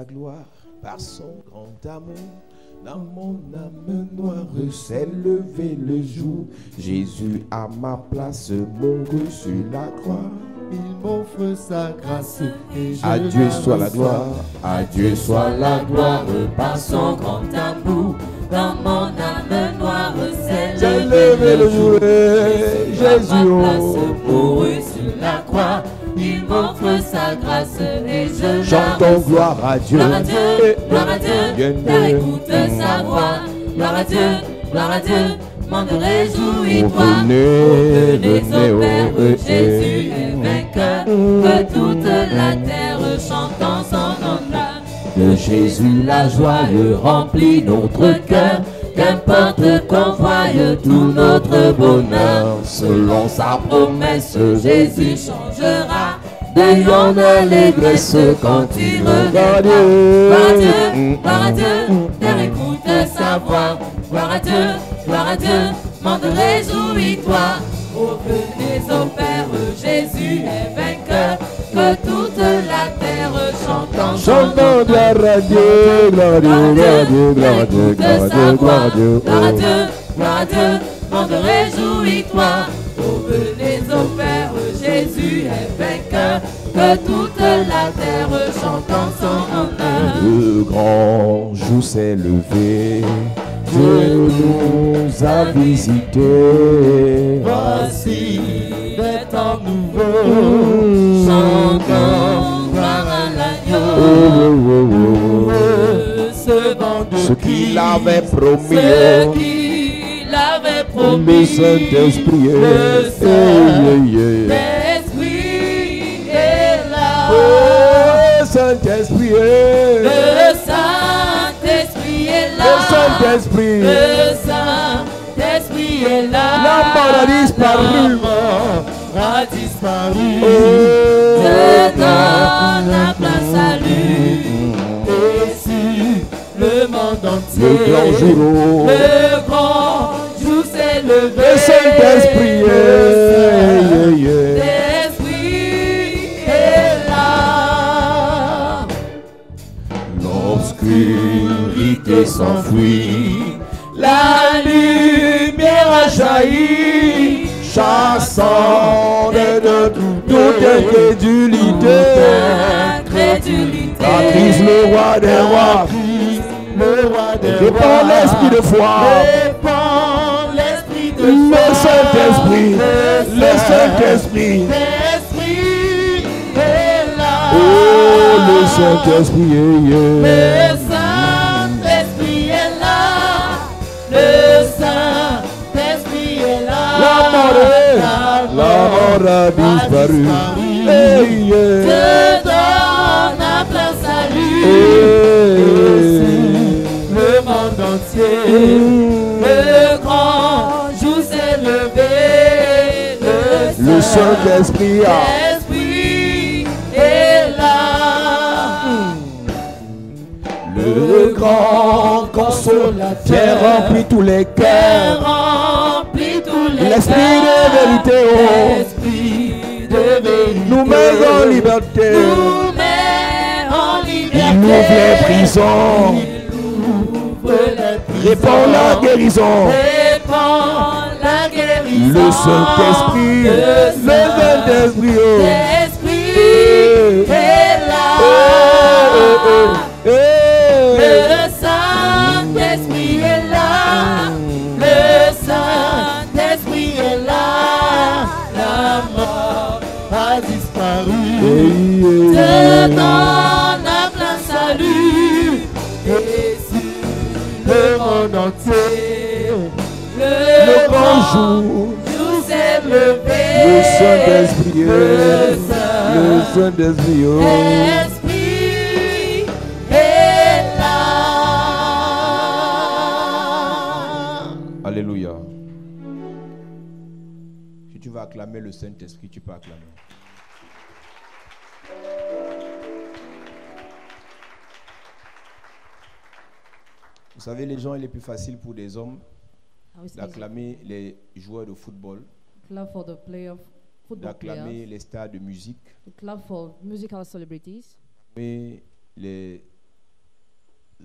la gloire par son grand amour. Dans mon âme noire s'est levé le jour. Jésus à ma place mourut sur la croix. Il m'offre sa grâce et je À Dieu soit la gloire, à Dieu soit la gloire par son grand amour. Dans mon âme noire s'est s'est levé le jour. Jésus À ma place oh. mourut sur la croix. Il m'offre sa grâce et je Chantons gloire à Dieu. Gloire à Dieu, gloire à Dieu, car écoute sa voix. Gloire à Dieu, monde réjouis-toi. Venez, Venez au Père, venez, Jésus est vainqueur. Que toute la terre chante en son honneur. De Jésus la joie remplit notre cœur. Qu'importe qu'on voie tout notre bonheur. Selon sa promesse, Jésus changera. Veillons d'allégresse quand il reviendra. Gloire à Dieu, terre écoute sa voix. Gloire à Dieu, monde réjouis-toi. Oh, venez au Père, Jésus est vainqueur. Que toute la terre chante en son Chantons gloire à Dieu, gloire à Dieu, gloire à Dieu, gloire à Dieu, gloire à Dieu, gloire à Dieu. Gloire à Dieu, monde réjouis-toi. Oh, venez au Père, Jésus est vainqueur. Que toute la terre chante en son honneur. Le grand jour s'est levé, Dieu nous a visités. voici des temps nouveaux. Chantons gloire à l'agneau. Recevons de Ce qu'il avait ce promis, qu'il avait le promis. Saint-Esprit Le L'Esprit est là. Le Saint-Esprit Le Saint-Esprit est là. Le Saint-Esprit, Le Saint-Esprit est là. la mort a disparu. a disparu. Je donne la place à lui. Et si le monde entier, Le grand jour, Le grand jour s'est levé. le Saint-Esprit L'Esprit est là. l'obscurité s'enfuit, La lumière a jailli. chassant de toute incrédulité. Incrédulité. Car Christ le roi des rois, le roi des répand rois, l'esprit de foi. répand l'esprit de Le foi. Saint-Esprit, le Saint-Esprit, L'Esprit est là. oh le Saint-Esprit, Le Saint-Esprit est là. Le Saint-Esprit est là. la mort a disparu. Je donne la place à lui. Le monde entier, Le grand jour s'est levé. Le Saint-Esprit a L'Esprit est là. le grand consolateur remplit tous les cœurs. Remplit tous les L'esprit cœurs. de vérité, oh, L'Esprit de vérité. nous met en liberté. Nous met en liberté. Il ouvre les prisons, Ouvre les prisons. répand la guérison. Répand la guérison. Le Saint-Esprit, le Saint-Esprit, oh. L'Esprit est là. Le Saint-Esprit est là. Le Saint-Esprit est là. La mort a disparu. te donne la place à lui. Et si le monde entier, Le grand jour, Jour s'est levé. le Saint-Esprit, Le le Saint-Esprit, oh. Saint-Esprit est là. Alléluia. Si tu vas acclamer le Saint-Esprit, tu peux acclamer. Vous savez, les gens, il est plus facile pour des hommes d'acclamer les joueurs de football, Clap for the football d'acclamer players, les stars de musique, to clap for musical celebrities, mais les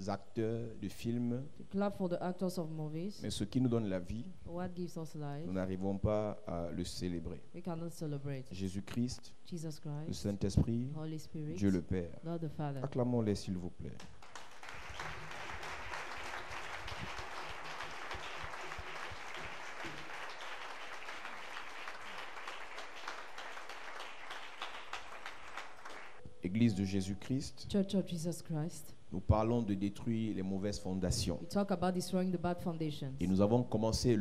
acteurs de films, to clap for the actors of movies. mais ce qui nous donne la vie, What gives us life? nous n'arrivons pas à le célébrer. We cannot celebrate. Jésus-Christ, Jesus le Christ, Saint-Esprit, Holy Spirit, Dieu le Père. God the Father. Acclamons-les s'il vous plaît. Église de Jésus-Christ, Church of Jesus Christ. nous parlons de détruire les mauvaises fondations. We talk about destroying the bad foundations. Et nous avons commencé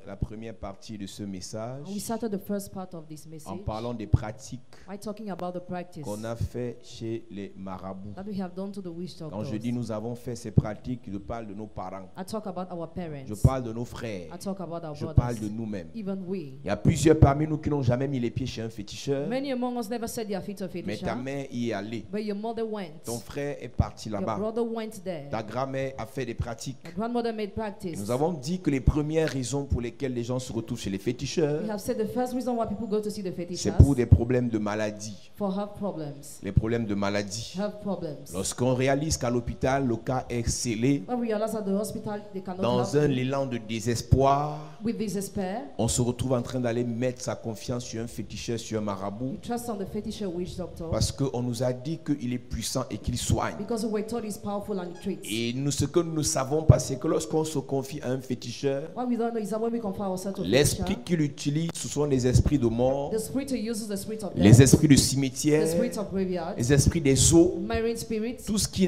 la première partie de ce message And we started the first part of this en message parlant des pratiques by talking about the practice qu'on a fait chez les marabouts. that we have done to the witch Quand je doctors. dis nous avons fait ces pratiques, je parle de nos parents, I talk about our parents. je parle de nos frères, I talk about our je brothers. parle de nous-mêmes. Even we. Il y a plusieurs parmi nous qui n'ont jamais mis les pieds chez un féticheur, Many among us never set their feet of mais fetisher, ta mère y est allée. but your mother went. Ton frère est parti Your là-bas. brother went there. Ta grand-mère a fait des pratiques. Your grandmother made Et practice. nous avons dit que les premières raisons pour lesquelles les gens se retrouvent chez les féticheurs, We have said the first reason why people go to see the c'est fetishers pour des problèmes de maladie. for health problems. Les problèmes de maladie. Health problems. Lorsqu'on réalise qu'à l'hôpital, le cas est scellé, When we realize at the hospital they cannot dans help un élan de désespoir, with this despair, on se retrouve en train d'aller mettre sa confiance sur un féticheur, sur un we marabout, trust on the fetisher witch doctor parce qu'on nous a dit qu'il est puissant et qu'il soigne. because we were told he's powerful and he treats. Et nous, ce que nous ne savons pas, c'est que lorsqu'on se confie à un féticheur, What we don't know is that when we confine ourselves to l'esprit fetisher, qu'il utilise, ce sont les esprits de mort, the spirit he uses the spirit of death, les esprits de the cimetière, spirit of graveyard, les esprits des eaux, marine spirits, tout ce qui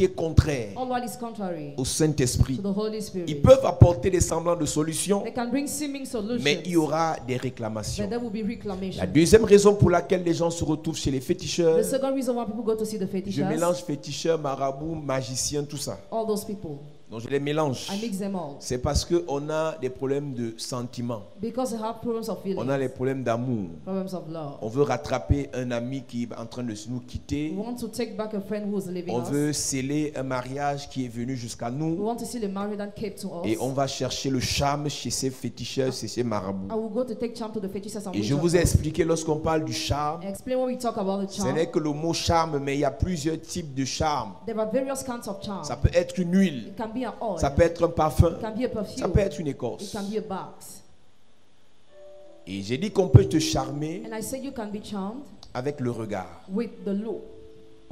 est contraire all what is contrary au Saint-Esprit. to the Holy Spirit. Ils peuvent apporter des semblants de solutions, They can bring seeming solutions, mais il y aura des but réclamations. there will be reclamation. La deuxième raison pour laquelle les gens se retrouvent chez les féticheurs, The second reason why people go to see the je fetishers, mélange féticheurs, marabouts, magiciens, tout ça. all those people, Donc je les mélange. I mix them all C'est parce qu'on a des problèmes de sentiments. because they have problems of feelings, On a les problèmes d'amour. problems of love. On veut rattraper un ami qui est en train de nous quitter. We want to take back a friend who is leaving On veut us. sceller un mariage qui est venu jusqu'à We nous. want to see the married that came to us. Et on va chercher le charme chez ces féticheurs, chez ces marabouts. I will go to take charm to the fetishers and Et witch je vous ai doctors. expliqué lorsqu'on parle du charme, I explain when we talk about the ce charm. n'est que le mot charme, mais il y a plusieurs types de charme. There are various kinds of charm. Ça peut être une huile, It can be an oil. ça peut être un parfum, It can be a ça perfume. peut être une It écorce. can be a box. Et j'ai dit qu'on peut te charmer And I say you can be charmed avec le regard. with the look.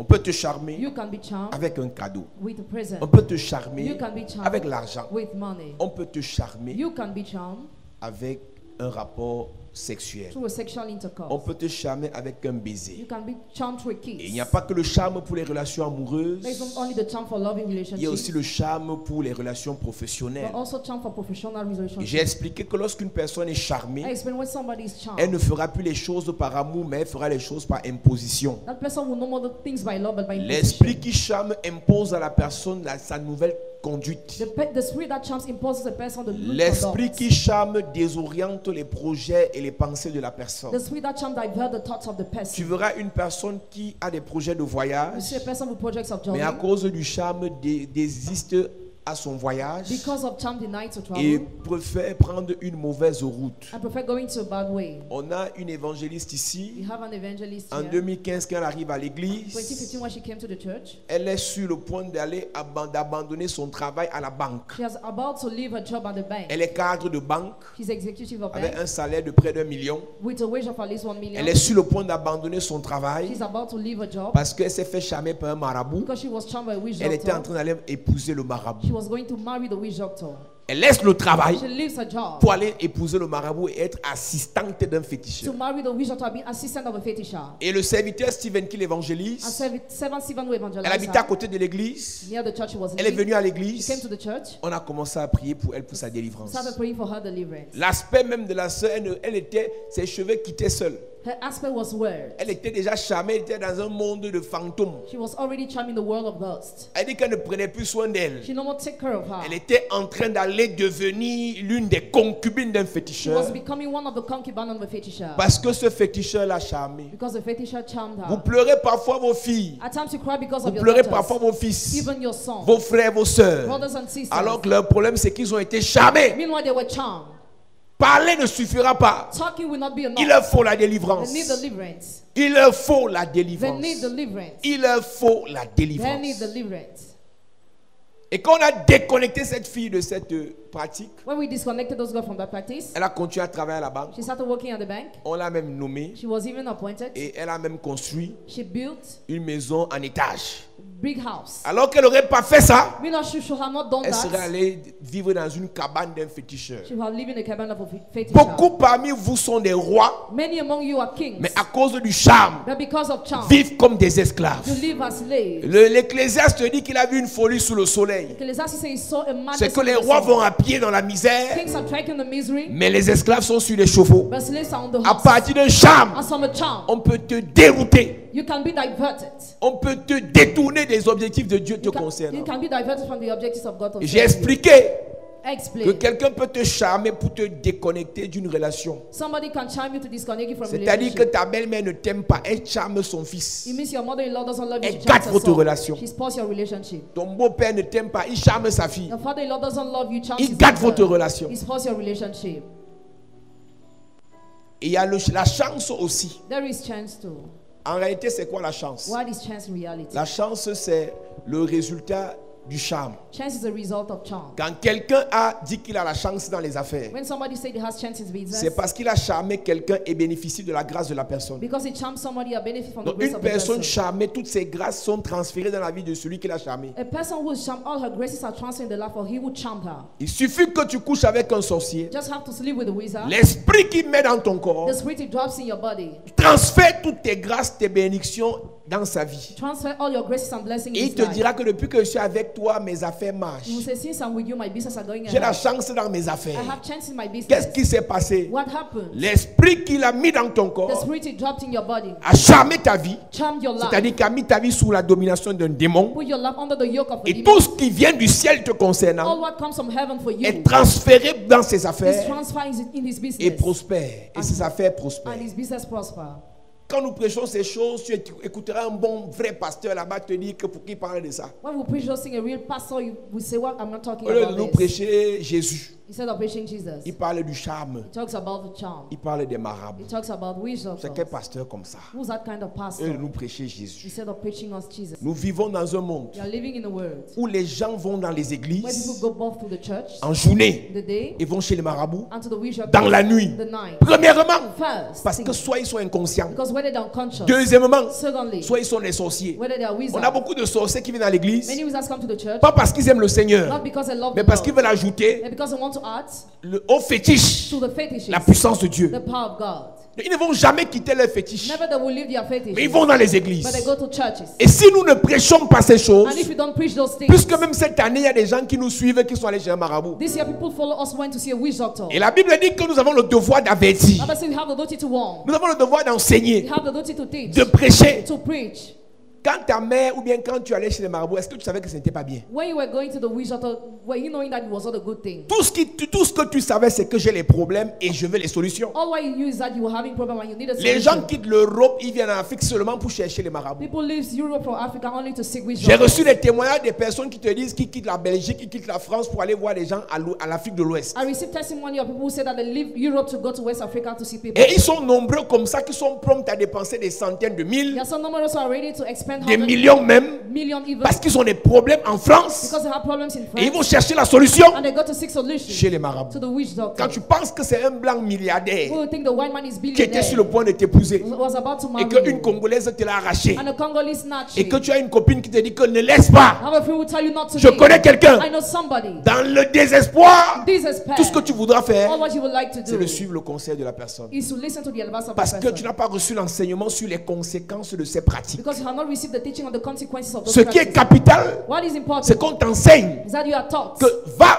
On peut te charmer You can be charmed avec un cadeau. with a present. On peut te You charmer can be charmed avec l'argent. with money. On peut te charmer You can be charmed avec un rapport sexuel. through a sexual On intercourse. peut te charmer avec un You baiser. can be charmed through a Et il kiss. n'y a pas que le charme pour les relations amoureuses. There isn't only the charm for loving Il y a aussi relationships, le charme pour les relations but professionnelles. also charm for professional Et j'ai relationships. expliqué que lorsqu'une personne est I charmée, explain when somebody is charmed, elle ne fera plus les choses par amour, mais elle fera les choses par imposition. that person will no more do things by love but by L'esprit imposition. qui charme impose à la personne sa nouvelle conduite. The spirit that charms imposes a person the look L'esprit conduct. qui charme désoriente les projets et les pensées de la personne. The spirit that charms divert the thoughts of the Tu person. verras une personne qui a des projets de You voyage, see a person with projects of mais à joy, cause du charme désiste à son voyage because of charm denied to et travel, préfère prendre une mauvaise route. I prefer going to a bad way. On a une évangéliste We ici. have an evangelist En here. 2015, quand elle arrive à l'église, 2015 when she came to the church, elle est sur le point d'aller d'abandonner son travail à la banque. she was about to leave her job at the bank. Elle est cadre de banque She's executive of avec bank un salaire de près d'1 million. with a wage of at least 1 million. Elle est sur le point d'abandonner son travail She's about to leave her job parce qu'elle s'est fait charmer par un marabout. because she was charmed by a witch Elle était en doctor. train d'aller épouser le She marabout. was going to marry the witch doctor. Elle laisse le travail She leaves her job pour aller épouser le marabout et être assistante d'un féticheur. to marry the witch doctor and be assistant of a fetisher. Et le serviteur Stephen qui And l'évangélise, seven Stephen who elle evangelized habitait à her. côté de l'église. Near the church she was Elle est living. venue à She l'église. came to the church. On a commencé à prier pour elle, pour sa délivrance. Started praying for her deliverance. L'aspect même de la sœur, ses cheveux quittaient seuls. Her aspect was weird. Elle était déjà charmée, elle était dans un monde de fantômes. She was already charming the world of ghosts. Elle dit qu'elle ne prenait plus soin d'elle. She no more take care of Elle her. était en train d'aller devenir l'une des concubines d'un She was féticheur. becoming one of the concubines of a fetisher. Parce que ce féticheur l'a charmée. Because the fetisher charmed Vous her. pleurez parfois vos filles. At times you cry because Vous of your pleurez daughters, parfois vos fils, even your sons, vos frères, vos sœurs. brothers and sisters. Alors que leur problème, c'est qu'ils ont été charmés. Meanwhile, they were charmed. Parler ne suffira pas. Talking will not be enough. Il leur faut la They délivrance. need deliverance. Il leur faut la They délivrance. need deliverance. Il leur faut la They need délivrance. deliverance. Et quand on a déconnecté cette fille de cette pratique, When we disconnected those girls from that practice, elle a continué à travailler à la banque. she started working at the bank. On l'a même nommée She was even appointed. et elle a même construit She built une maison en étage. big house. Alors qu'elle n'aurait pas fait ça, We know she should have not done elle serait that. allée vivre dans une cabane d'un féticheur. She would live in a cabin of a fetisher. Beaucoup parmi vous sont des rois, Many among you are kings, mais à cause du charme, but because of charm, vivent comme des esclaves. you live as slaves. L'Ecclésiaste dit qu'il a vu une folie sous le soleil. Ecclesiastes says he saw a madness C'est que in les the rois sun. vont à pied dans la misère, Kings are tracking the misery, mais les esclaves sont sur les chevaux. but slaves are on the À horse. partir d'un charme, And from a charm, on peut te dérouter. you can be diverted. On peut te détourner des objectifs de Dieu te You concernant. can be diverted from the objectives of God. J'ai expliqué que Explain. quelqu'un peut te charmer pour te déconnecter d'une relation. Somebody can charm you to disconnect you from C'est-à-dire que relationship. ta belle-mère ne t'aime pas, elle charme son fils. It means your mother-in-law doesn't love you. Elle She gâte charms her votre son. relation. She spoils your relationship. Ton beau-père ne t'aime pas, il charme sa fille. Your father-in-law doesn't love you. Charms Il his gâte daughter. votre relation. He spoils your relationship. Et il y a la chance aussi. There is chance too. En réalité, c'est quoi la chance? What is chance in reality? La chance, c'est le résultat du charme. Chance is a result of charm. Quand quelqu'un a dit qu'il a la chance dans les affaires, When somebody says he has chance in c'est business, parce qu'il a charmé quelqu'un et bénéficie de la grâce de la personne. because he charms somebody, a benefit from the Donc grace une of the personne person. charmée, toutes ses grâces sont transférées dans la vie de celui qui l'a charmé. A person who is charmed, all her graces are transferred in the life of he who charmed her. Il suffit que tu couches avec un sorcier. Just have to sleep with a wizard. L'esprit qu'il met dans ton corps The spirit it drops in your body. transfère toutes tes grâces, tes bénédictions dans sa vie. Transfer all your graces and blessings Et in il his te life. dira que depuis que je suis avec toi, mes affaires marchent. You will say, since I'm with you, my business are going J'ai la ahead. chance dans mes I affaires. have chance in my Qu'est-ce business. qui s'est passé? What happened? L'esprit qu'il a mis dans ton The corps spirit it dropped in your body. a charmé ta vie. Charmed your life. C'est-à-dire qu'il a mis ta vie sous la domination d'un démon. Put your life under the yoke of a Et demon. tout ce qui vient du ciel te All concernant what comes from heaven for you est transféré dans ses is affaires transferred in his et business. prospère. Et ses affaires prospèrent. And his business prosper. Quand nous prêchons ces choses, tu écouteras un bon vrai pasteur là-bas te dire que pour qui parle de ça. When we preach those things, a real pastor will say, "What I'm not talking Au lieu de about nous this." prêcher Jésus, Instead of preaching Jesus, il parle du charme, he talks about the charm. il parle des marabouts. He talks about wisdom. C'est quel pasteur comme ça? Who's that kind of Au pastor? lieu de nous prêcher Jésus. Instead of preaching us Jesus. Nous vivons dans un monde We are living in a world où les gens vont dans les where people églises go both to the church en journée in the day et vont chez les marabouts and to the wisdom dans la nuit. the night. Premièrement, First, parce que soit ils sont inconscients. because whether they're unconscious, Deuxièmement, secondly, soit ils sont des sorciers. whether they are On a wizards. beaucoup de sorciers qui viennent dans l'église, Many wizards come to the church pas parce qu'ils aiment le Seigneur, not because they love mais the parce qu'ils Lord, veulent ajouter but because they want to add au fétiche to the fetishes la puissance de Dieu. the power of God. Ils ne vont jamais quitter leur fétiche, Never they will leave their fetishes, mais ils vont dans les but they églises. go to churches. Et si nous ne prêchons pas ces choses, And if we don't preach those things, puisque même cette année, il y a des gens qui nous suivent qui sont allés chez un marabout. this year people follow us went to see a witch doctor. Et la Bible dit que nous avons le devoir d'avertir. Bible says we have the duty to warn. Nous avons le devoir We d'enseigner, have the duty to teach, de prêcher. to preach. Quand ta mère ou bien quand tu allais chez les marabouts, est-ce que tu savais que ce n'était pas bien? When you were going to the witch doctor, were you knowing that it was not a good thing? Tout ce que tu savais, c'est que j'ai les problèmes et je veux les solutions. All what you knew is that you were having problem and you needed Les solution. gens quittent l'Europe, ils viennent en Afrique seulement pour chercher les marabouts. People leave Europe or Africa only to seek witch J'ai doctors. reçu des témoignages des personnes qui te disent qu'ils quittent la Belgique, qu'ils quittent la France pour aller voir des gens à l'Afrique de l'Ouest. I received testimony of people who said that they leave Europe to go to West Africa to see people. Et ils sont nombreux comme ça qui sont prompts à dépenser des centaines de There mille, are some numbers who are ready to expend des 100 millions même, million even parce qu'ils ont des problèmes en France because they have problems in et ils France vont chercher la solution and they go to seek solution chez les to marabouts. the witch doctor. Quand tu penses que c'est un blanc milliardaire Who think the white man is qui était sur billionaire le point de t'épouser was about to et marry qu'une you Congolaise te l'a arraché and a Congolese snatch et you. que tu as une copine qui te dit que ne laisse pas. Have a friend who tell you not to Je leave. connais quelqu'un. I know somebody. Dans le désespoir, Despair. tout ce que tu voudras faire, All what you would like to c'est do de suivre le conseil de la personne. is to listen to the advice of Parce the que tu person. n'as pas reçu l'enseignement sur les conséquences de ces pratiques. Because you have not received the teaching of the consequences of those Ce qui est practices. capital, What is important c'est qu'on t'enseigne is that you are taught. que va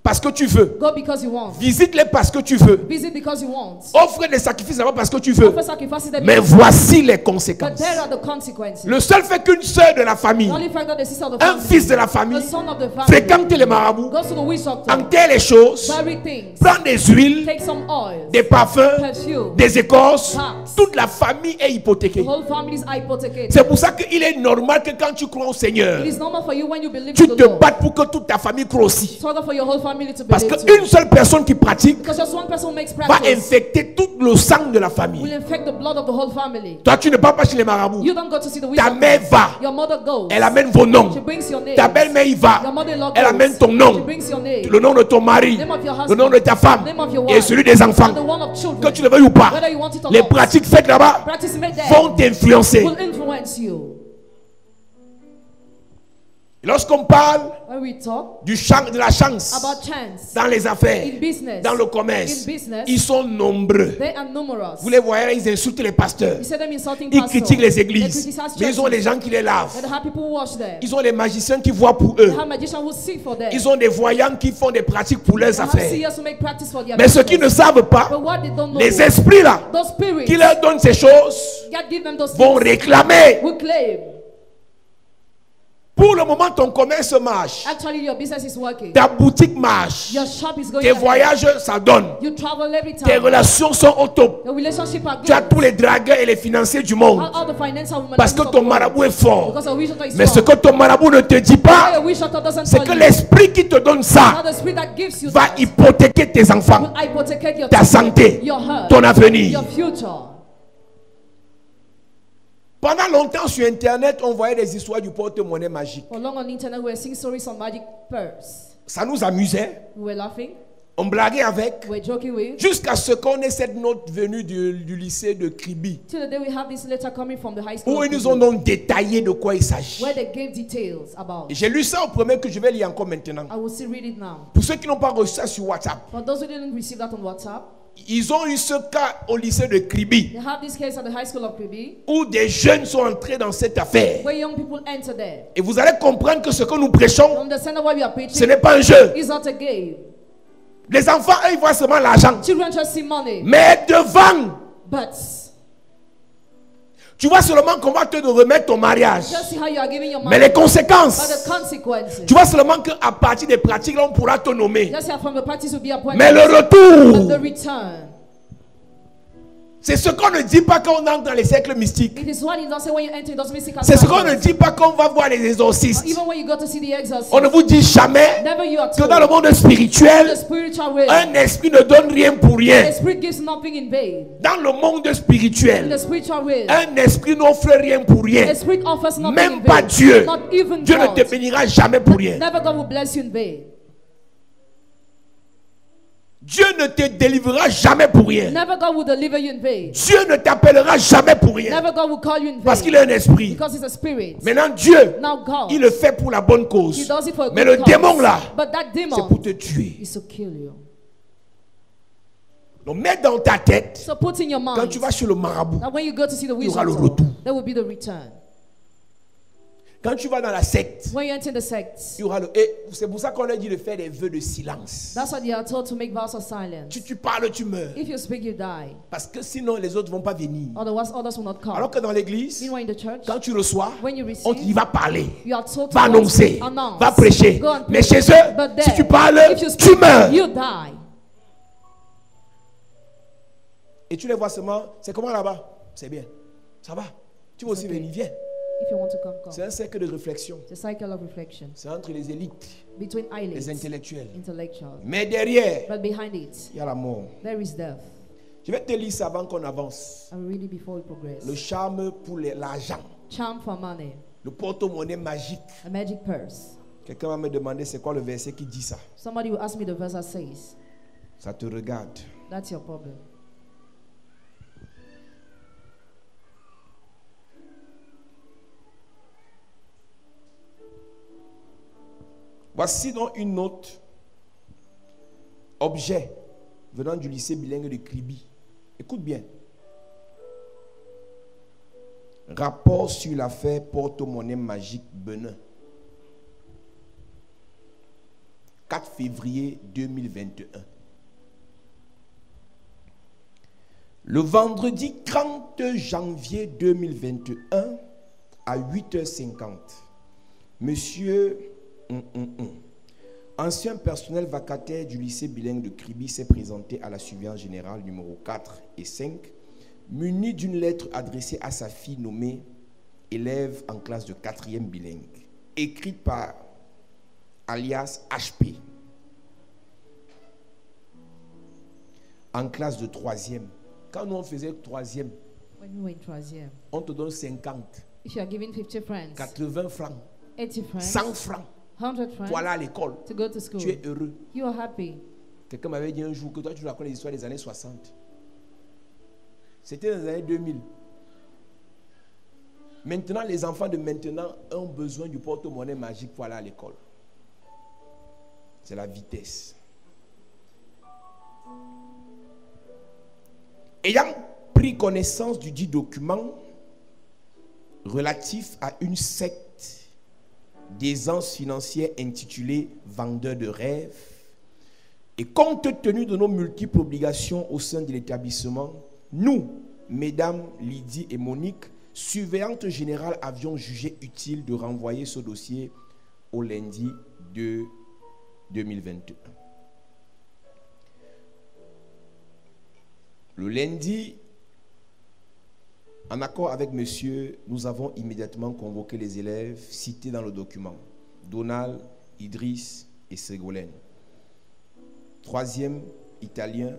parce que tu veux. Go because you want. Visite-les parce que tu veux. Visit because you want. Offre des sacrifices là-bas parce que tu veux. Offer sacrifices that Mais you want. voici les But conséquences. there are the consequences. Le seul fait qu'une sœur de la famille, The only fact that the sister of the un family, fils de la famille, the son of the family, fréquente les marabouts, goes to the witch doctor, enterre les choses, bury things, prend des huiles, take some oil, des parfums, perfume, des écorces, wax. toute la famille est The hypothéquée. whole family is hypothecated. C'est pour ça qu'il est normal que quand tu crois au Seigneur, It is normal for you when you believe tu in the te Lord. battes pour que toute ta famille croit aussi. Struggle for your whole family family to Parce believe qu'une seule personne qui pratique Because just one person who makes va practice infecter tout le sang de la will famille. infect the blood of the whole family. Toi, tu ne pars pas chez les marabouts. You don't go to see the Ta wizard. mère va. Your mother goes. Elle amène vos noms. She brings your name. Ta belle-mère y va. Your mother-in-law Elle goes. amène ton She nom. brings your name. Le nom de ton mari. Name of your husband. Le nom de ta femme. Name of your Et wife. celui des enfants. And the one of children. Que tu le veuilles ou pas. Whether you want it or Les not. pratiques faites là-bas Practice made there vont t'influencer. will influence you. Lorsqu'on parle When we talk de la chance about chance dans les affaires, in business, dans le commerce, in business, ils sont nombreux. they are numerous. Vous les voyez, ils insultent les pasteurs. You see them insulting Ils pastors. critiquent les They églises. criticize Mais ils ont churches. les gens qui les lavent. They have people who wash them. Ils ont les magiciens qui voient pour They eux. have magicians who see for them. Ils ont des voyants qui font des pratiques pour leurs They have affaires. seers who make practice for their Mais ceux qui ne business. savent pas, But what they don't know, les esprits là, those spirits, qui leur donnent ces choses, God give them those vont things, réclamer. will claim. Pour le moment, ton commerce marche. Actually, your business is working. Ta boutique marche. Your shop is going Tes ahead. voyages, ça donne. You travel every Tes time. relations sont au top. Your relationship are Tu as good. tous les dragueurs et les financiers du monde. All the financial Parce que ton marabout est fort. Because a wishota is Mais ce strong. que ton marabout ne te dit Why pas, a wishota doesn't c'est tell que you. l'esprit qui te donne Now ça the spirit that gives you va that hypothéquer tes enfants, will hypothecate your ta children, santé, your health, ton avenir. your future. Pendant longtemps sur Internet, on voyait des histoires du porte-monnaie magique. For long on the internet, we were seeing stories on magic purse. Ça nous amusait. We were laughing, On blaguait avec. we were joking with. Jusqu'à ce qu'on ait cette note venue du lycée de Kribi, Till the day we have this letter coming from the high school, où of ils nous ont Kibu, donc détaillé de quoi il s'agit. where they gave details about. Et j'ai lu ça au premier que je vais lire encore maintenant. I will still read it now. Pour ceux qui n'ont pas reçu ça sur WhatsApp, For those who didn't receive that on WhatsApp, ils ont eu ce cas au lycée de Kribi, they have this case at the high school of Kibi, où des jeunes sont entrés dans cette affaire. where young people enter there. Et vous allez comprendre que ce que nous prêchons, Understand why we are ce preaching n'est pas un jeu. is not a game. Les enfants, eux, ils voient seulement l'argent. Children just see money, Mais devant, but tu vois seulement qu'on va te remettre ton mariage. just see how you are giving your Mais money. les But conséquences, the consequences, tu vois seulement qu'à partir des pratiques, là, on pourra te nommer. just here from the practice will be appointed. Mais le But the retour, return, c'est ce qu'on ne dit pas quand on entre dans les cercles mystiques. it is what you don't say when you enter those mystical C'est ce qu'on ne circles. dit pas quand on va voir les exorcistes. Even when you go to see the exorcist, On ne vous dit jamais never you are que told dans le monde the spirituel, spiritual way. un esprit ne donne rien pour The rien. spirit gives nothing in vain. Dans le monde In the spirituel, spiritual way, un esprit n'offre rien pour rien. the spirit offers nothing Même in pas vain. Dieu. Not even Dieu ne God. te bénira jamais pour rien. Never God will bless you in vain. Dieu ne te délivrera jamais pour rien. Never God will deliver you in vain. Dieu ne t'appellera jamais pour rien. Never God will call you in Parce vain. qu'il est un esprit. Because he's a spirit. Maintenant, Dieu, Now God, il le fait pour la bonne he cause. does it for a Mais good le cause. démon là, But that c'est demon pour te tuer. is to kill you. Donc, mets dans ta tête, So put in your quand mind tu vas chez le marabout, that when you go to see the il y aura wizard, le retour. there will be the return. Quand tu vas dans la secte, When you enter the sect, il y aura le... Et c'est pour ça qu'on a dit de faire des vœux de silence. that's what you are told to make vows of silence. Tu parles, tu meurs. If you speak, you die. Parce que sinon, les autres ne vont pas venir. Otherwise, others will not come. Alors que dans l'église, Meanwhile, in the church, quand tu reçois, when you on receive, y va parler, you are told to va go annoncer, to announce, va prêcher. go and Mais preach. chez eux, But si there, tu parles, if you tu speak, meurs. you die. Et tu les vois seulement, c'est comment là-bas? C'est bien. Ça va. Tu veux aussi okay. venir, viens. If you want to come, C'est come. un cercle de réflexion. It's a cycle of reflection C'est entre les élites, between les eyelids, intellectuels. intellectual. Mais derrière, But behind it, il y a la mort. there is death. Je vais te lire ça avant qu'on avance. I will read it before we progress. Le charme pour l'argent. Charm for money, Le porte-monnaie magique. a magic purse. Quelqu'un va me demander c'est quoi le verset qui dit ça. Somebody will ask me the verse that says, Ça te regarde. that's your problem. Voici donc une note, objet, venant du lycée bilingue de Kribi. Écoute bien. Rapport sur l'affaire porte-monnaie magique Benin. 4 février 2021. Le vendredi 30 janvier 2021 à 8h50, Monsieur ancien personnel vacataire du lycée bilingue de Kribi s'est présenté à la surveillance générale numéro 4 et 5, muni d'une lettre adressée à sa fille nommée élève en classe de 4e bilingue, écrite par alias HP. en classe de 3e. Quand nous on faisait 3e, When you were in troisième, on te donne 50, if you are given 50 francs, 80 francs, 80 francs, 100 francs 100 francs pour aller à l'école. to go to school, Tu es heureux. you are happy. Quelqu'un m'avait dit un jour que toi tu racontes les histoires des années 60. C'était dans les années 2000. Maintenant, les enfants de maintenant ont besoin du porte-monnaie magique pour aller à l'école. C'est la vitesse. Ayant pris connaissance du dit document relatif à une secte d'aisance financière intitulée Vendeur de rêves, et compte tenu de nos multiples obligations au sein de l'établissement, nous, mesdames Lydie et Monique, surveillantes générales, avions jugé utile de renvoyer ce dossier au lundi de 2021. Le lundi, en accord avec monsieur, nous avons immédiatement convoqué les élèves cités dans le document. Donald, Idriss et Ségolène. 3e italien,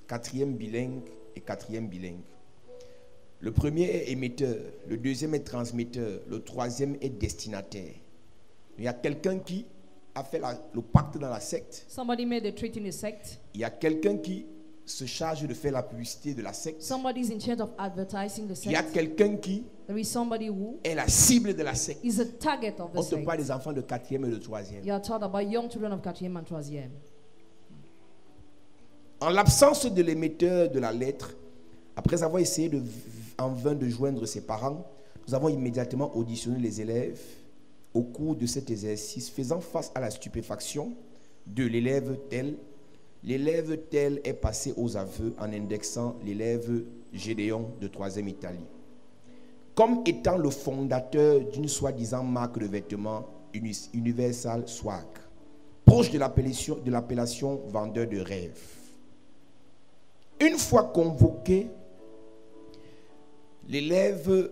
4e bilingue et 4e bilingue. Le premier est émetteur, le deuxième est transmetteur, le troisième est destinataire. Il y a quelqu'un qui a fait le pacte dans la secte. Somebody made a treaty in a sect. Il y a quelqu'un qui se charge de faire la publicité de la secte. Somebody is in charge of advertising the Il y a sect. quelqu'un qui There is somebody who est la cible de la secte. is a target of the On te parle sect. des enfants de 4e et de 3e. You are taught about young children of 4e and 3e. En l'absence de l'émetteur de la lettre, après avoir essayé en vain de joindre ses parents, nous avons immédiatement auditionné les élèves au cours de cet exercice, faisant face à la stupéfaction de l'élève tel. L'élève tel est passé aux aveux en indexant l'élève Gédéon de 3e Italie comme étant le fondateur d'une soi-disant marque de vêtements Universal Swag, proche de l'appellation vendeur de rêves. Une fois convoqué, l'élève,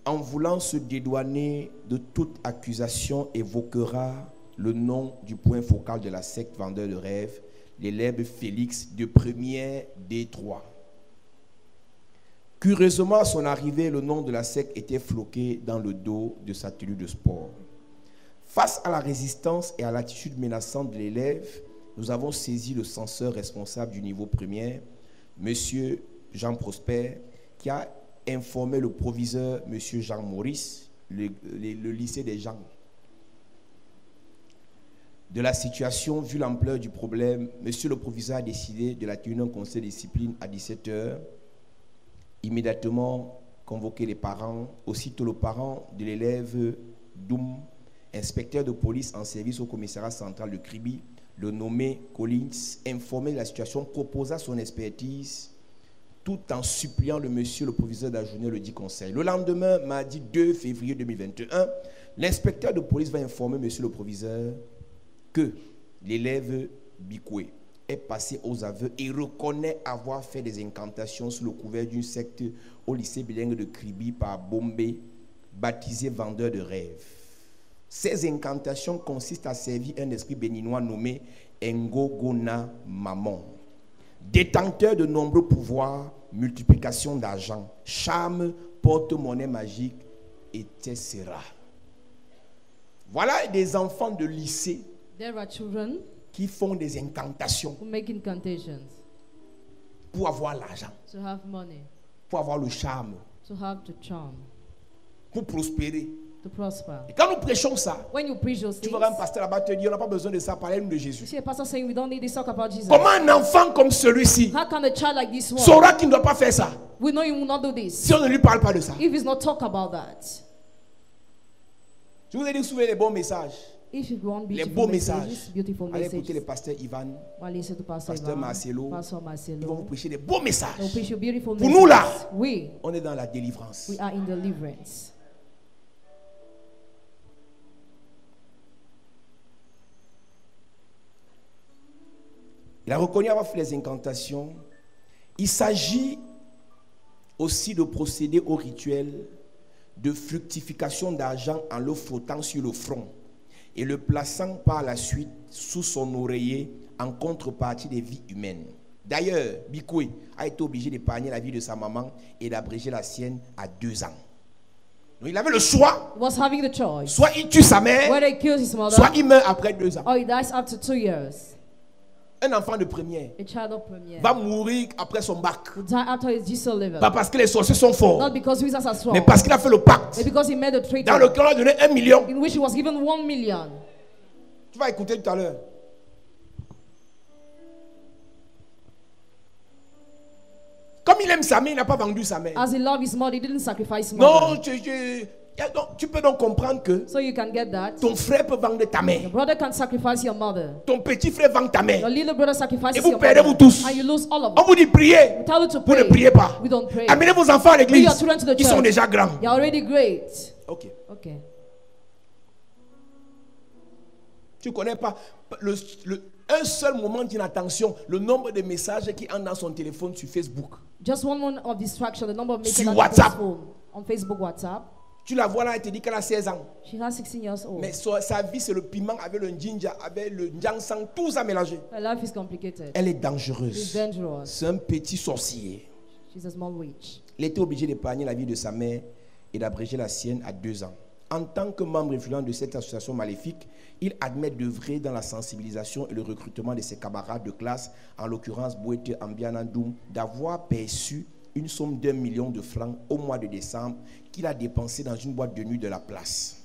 en voulant se dédouaner de toute accusation, évoquera le nom du point focal de la secte vendeur de rêves, l'élève Félix de première D3. Curieusement, à son arrivée, le nom de la secte était floqué dans le dos de sa tenue de sport. Face à la résistance et à l'attitude menaçante de l'élève, nous avons saisi le censeur responsable du niveau première, Monsieur Jean Prosper, qui a informé le proviseur, Monsieur Jean Maurice, le lycée des Jean, de la situation. Vu l'ampleur du problème, Monsieur le proviseur a décidé de la tenue d'un conseil de discipline à 17h. Immédiatement convoqué les parents, aussitôt le parent de l'élève Doum, inspecteur de police en service au commissariat central de Kribi, le nommé Collins, informé de la situation, proposa son expertise tout en suppliant le monsieur le proviseur d'ajourner le dit conseil. Le lendemain, mardi 2 février 2021, l'inspecteur de police va informer monsieur le proviseur que l'élève Bikoué est passé aux aveux et reconnaît avoir fait des incantations sous le couvert d'une secte au lycée bilingue de Kribi par Bombay, baptisé vendeur de rêves. Ces incantations consistent à servir un esprit béninois nommé Ngogona Mammon, détenteur de nombreux pouvoirs, multiplication d'argent, charme, porte-monnaie magique, etc. Voilà des enfants de lycée There are children qui font des incantations who make incantations pour avoir l'argent, to have money, pour avoir le charme, to have the charm, pour prospérer. to prosper. Et quand nous prêchons ça, When you preach those tu things, verras un pasteur là-bas te dire, on n'a pas besoin de ça, parlez-nous de you Jésus. see a pastor saying we don't need to talk about Jesus. Comment un enfant comme celui-ci How can a child like this one saura qu'il ne doit pas faire ça we know he will not do this si on ne lui parle pas de ça? if he's not talk about that? Je vous ai dit souvent les bons messages. If you want Les beautiful beaux messages, messages. beautiful Allez écouter messages, le pasteur Ivan, while listen to Pastor Pasteur Ivan, Marcelo. Pastor ils vont vous Marcelo, prêcher des beaux messages. they'll preach you beautiful Pour nous, là, messages. on est dans la délivrance. We are in deliverance. Il a reconnu avoir fait les incantations. Il s'agit aussi de procéder au rituel de fructification d'argent en le frottant sur le front et le plaçant par la suite sous son oreiller en contrepartie des vies humaines. D'ailleurs, Bikoué a été obligé d'épargner la vie de sa maman et d'abréger la sienne à 2 ans. Donc il avait le choix. He was having the choice. Soit il tue sa mère, Whether he kills his mother soit il meurt après 2 ans. or he dies after 2 years. Un enfant de première A child of premier va mourir après son bac. will die after his GCL level. Pas parce que les sorciers sont forts, Not because wizards are strong, mais parce qu'il a fait le pacte but because he made a treaty dans lequel on a donné 1 million. in which he was given 1 million. Tu vas écouter tout à l'heure. Comme il aime sa mère, il n'a pas vendu sa mère. As he loved his mother, he didn't sacrifice his Non, mother. tu peux donc comprendre que So you can get that. ton frère peut vendre ta Your mère. brother can sacrifice your mother. Ton petit frère vend ta Your mère. little brother sacrifices Et vous your perdez mother. vous tous. And you lose all of On it. vous dit priez. We tell you to Vous ne pray. priez pas. We don't pray. Amenez vos enfants à Bring l'église. your children to the Ils sont church. déjà grands. You're already great. Ok. Okay. Tu ne connais pas un seul moment d'inattention, le nombre de messages qui entrent dans son téléphone sur Facebook. Just one moment of distraction, the number of messages Sur on WhatsApp. his phone, on Facebook, WhatsApp. Tu la vois là, elle te dit qu'elle a 16 ans. She has 16 years old. Mais sa vie, c'est le piment avec le ginger, avec le njansang, tout ça mélangé. Her life is complicated. Elle est She's dangereuse. dangerous. C'est un petit sorcier. She's a small witch. Il était obligé d'épargner la vie de sa mère et d'abréger la sienne à 2 ans. En tant que membre influent de cette association maléfique, il admet d'œuvrer dans la sensibilisation et le recrutement de ses camarades de classe, en l'occurrence Bouete Ambianandoum, d'avoir perçu une somme d'1 million de francs au mois de décembre qu'il a dépensé dans une boîte de nuit de la place.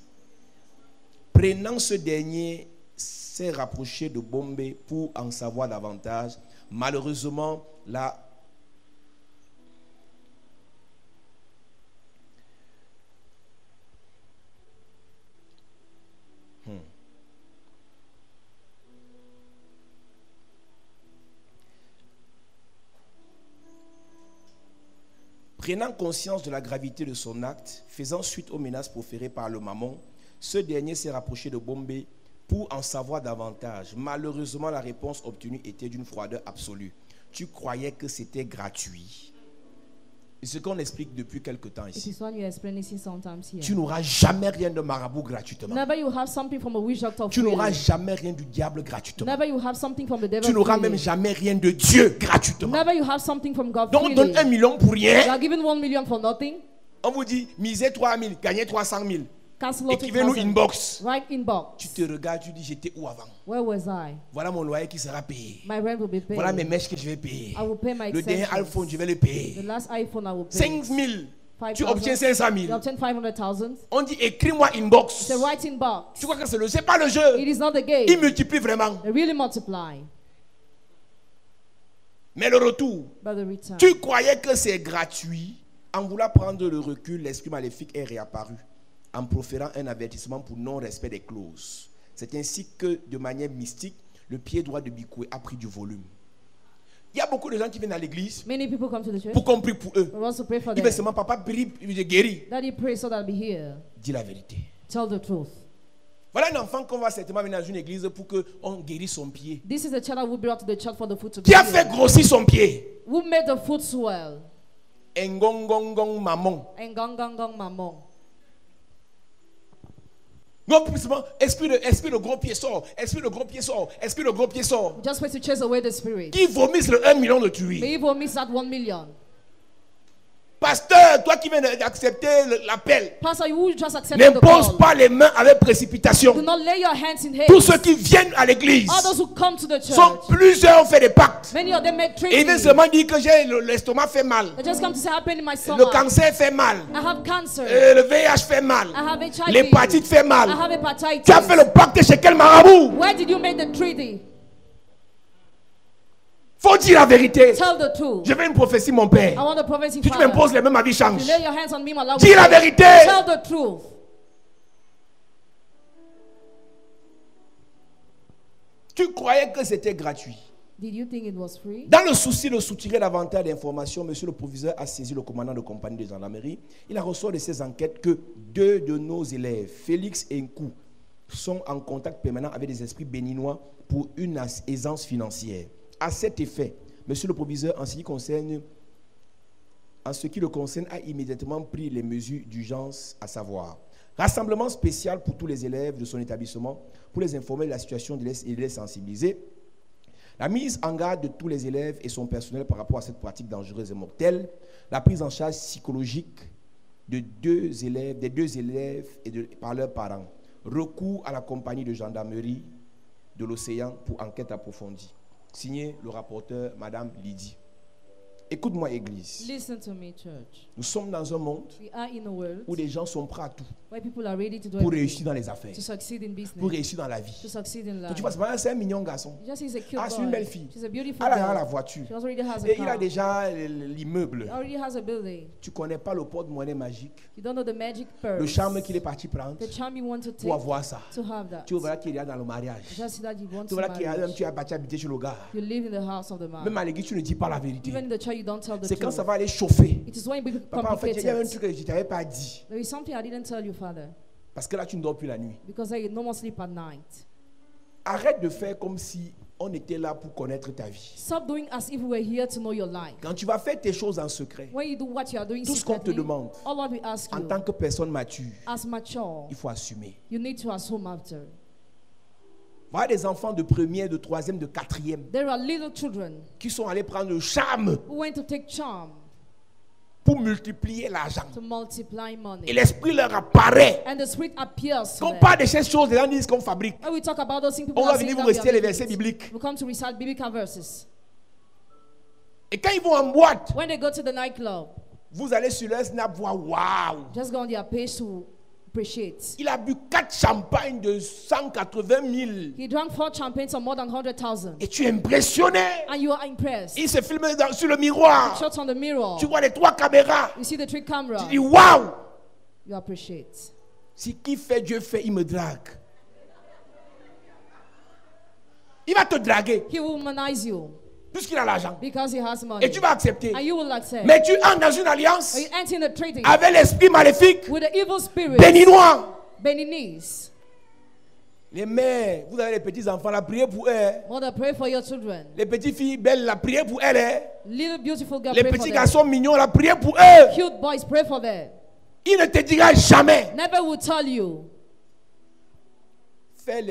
Prenant ce dernier, s'est rapproché de Bombay pour en savoir davantage. Malheureusement, Prenant conscience de la gravité de son acte, faisant suite aux menaces proférées par le maman, ce dernier s'est rapproché de Bombay pour en savoir davantage. Malheureusement, la réponse obtenue était d'une froideur absolue. Tu croyais que c'était gratuit. Et ce qu'on explique depuis quelque temps It ici. is what you are explaining sometimes here. Tu n'auras jamais rien de marabout gratuitement. Never you have something from a witch doctor Tu n'auras freely. jamais rien du diable gratuitement. Never you have something from the devil Tu n'auras freely. même jamais rien de Dieu gratuitement. Never you have something from God Donc on donne freely. 1 million pour You rien. are given 1 million for nothing. On vous dit, misez 3 000, gagnez 300 000. Cancel out Écrivez-nous 2,000. inbox. Right inbox. Tu te regardes, tu dis, j'étais où avant? Where was I? Voilà mon loyer qui sera payé. My rent will be paid. Voilà mes mèches que je vais payer. I will pay my Le dernier expenses. iPhone, je vais le The payer. last iPhone I will pay. 5 000. Tu 5,000. obtiens 500 You 000. obtain 500,000. On dit, écris-moi inbox. It's a right inbox. Tu crois que c'est pas le jeu? It is not the game. Il multiplie vraiment. They really multiply. Mais le retour, But the return. tu croyais que c'est gratuit. En voulant prendre le recul, l'esprit maléfique est réapparu en proférant un avertissement pour non-respect des clauses. C'est ainsi que, de manière mystique, le pied droit de Bikoué a pris du volume. Il y a beaucoup de gens qui viennent à l'église Many people come to the church. pour qu'on prie pour eux. We want to pray for Ils them. veulent seulement, papa, prie, je guéris. Daddy, pray so that I'll be here. Dis la vérité. Tell the truth. Voilà un enfant qu'on va certainement venir dans une église pour qu'on guérisse son pied. This is the child that will be brought to the church for the foot to be Qui a healed. fait grossir son pied? Who made the foot swell? Ngongongong maman. And gong gong gong mamon. Non, plus souvent, esprit de gros pied sort. Esprit de gros pied sort. Esprit de gros pied sort. Just wait to chase away the spirit. Qui vomissent le 1 million de tueries. May evil miss that 1 million. Pasteur, toi qui viens d'accepter l'appel, Pastor, you just accepted the n'impose call. pas les mains avec précipitation. Do not lay your hands in Tous haste. ceux qui viennent à l'église, All those who come to the sont church, plusieurs ont fait des pactes. many of them make Et ils viennent treaties. seulement dire que j'ai l'estomac fait mal. They just come to say, I have pain in my Le stomach. cancer fait mal. I have cancer. Le VIH fait mal. I have HIV. L'hépatite fait I mal. have hepatitis. Tu as fait le pacte chez quel marabout? Where did you make the treaty? Faut dire la vérité. Tell the truth. Je veux une prophétie, mon I père. want the prophecy, Si tu Father. m'imposes les mêmes, ma vie If change. you lay your hands on me, my life Dis will la change. vérité. Tell the truth. Tu croyais que c'était gratuit. Did you think it was free? Dans le souci de soutirer davantage d'informations, monsieur le proviseur a saisi le commandant de compagnie de gendarmerie. Il a reçu de ses enquêtes que 2 de nos élèves, Félix et Nkou, sont en contact permanent avec des esprits béninois pour une aisance financière. À cet effet, monsieur le proviseur, en ce qui le concerne, a immédiatement pris les mesures d'urgence, à savoir rassemblement spécial pour tous les élèves de son établissement pour les informer de la situation et les sensibiliser. La mise en garde de tous les élèves et son personnel par rapport à cette pratique dangereuse et mortelle, la prise en charge psychologique des deux élèves par leurs parents, recours à la compagnie de gendarmerie de l'océan pour enquête approfondie. Signé le rapporteur, Madame Lydie. Écoute-moi, Église. Listen to me, church. Nous sommes dans un monde We are in a world où les gens sont prêts à tout where people are ready to do pour everything, réussir dans les affaires, to succeed in business, pour réussir dans la vie. to succeed in Donc life. tu vois, c'est un mignon garçon. You just see he's a cute Ah, c'est une boy. belle fille. She's a beautiful Elle a la girl. voiture. She already has a Et il a car. déjà l'immeuble. He already has a building. Tu ne connais pas le porte-monnaie magique, You don't know the magic le purse, charme qu'il est parti prendre the charm you want to take pour avoir ça. to have that. Tu verras qu'il y a dans le mariage. Just see that you want Tu to verras qu'il y a même marry. tu as bâti habiter chez le gars. You live in the house of the Même man. à l'église, tu ne dis pas la vérité. Even in the church, you don't tell the C'est quand truth. ça va aller chauffer. It is when it becomes Papa, en fait, il y a un complicated. truc que je ne t'avais pas dit. There is something I didn't tell you, Father, Parce que là, tu ne dors plus la nuit. because I no more sleep at night. Arrête de faire comme si on était là pour connaître ta vie. Stop doing as if we were here to know your life. Quand tu vas faire tes choses en secret, When you do what you are doing tout ce qu'on te secretly, demande, all what we ask en you, tant que personne mature, as mature, il faut assumer. you need to assume after. Voilà des enfants de première, de troisième, de quatrième There are little children qui sont allés prendre le charme who went to take charm pour multiplier l'argent. to multiply Et money. l'esprit leur apparaît. And the spirit appears to Quand on them. parle de ces choses, les gens disent qu'on fabrique. When we talk about those things, people On va are venir saying vous that we réciter les are versets making it. bibliques. We come to recite biblical verses. Et quand ils vont en boîte, When they go to the nightclub, vous allez sur leur snap voir, waouh, just go on their page to appreciate. il a bu 4 champagnes de 180 000. He drank 4 champagnes of more than 100,000. Et tu es impressionné. And you are impressed. Il se filme sur le miroir. Shots on the mirror. Tu vois les 3 caméras. You see the 3 cameras. Tu dis, waouh. You appreciate. Si qui fait Dieu fait, il me drague. Il va te draguer. He will humanize you Puisqu'il a l'argent. because he has money. Et tu vas accepter. And you will accept. Mais tu entres dans une alliance Or you enter in a treaty avec l'esprit maléfique with the evil spirit, béninois. Beninese. Les mères, vous avez les petits enfants, la prière pour eux. Mother, pray for your children. Les petites filles belles, la prière pour elles. Little beautiful girl, Les pray for petits them. garçons mignons, la prière pour eux. Cute boys, pray for them. Il ne te dira jamais. Never will tell you. Fais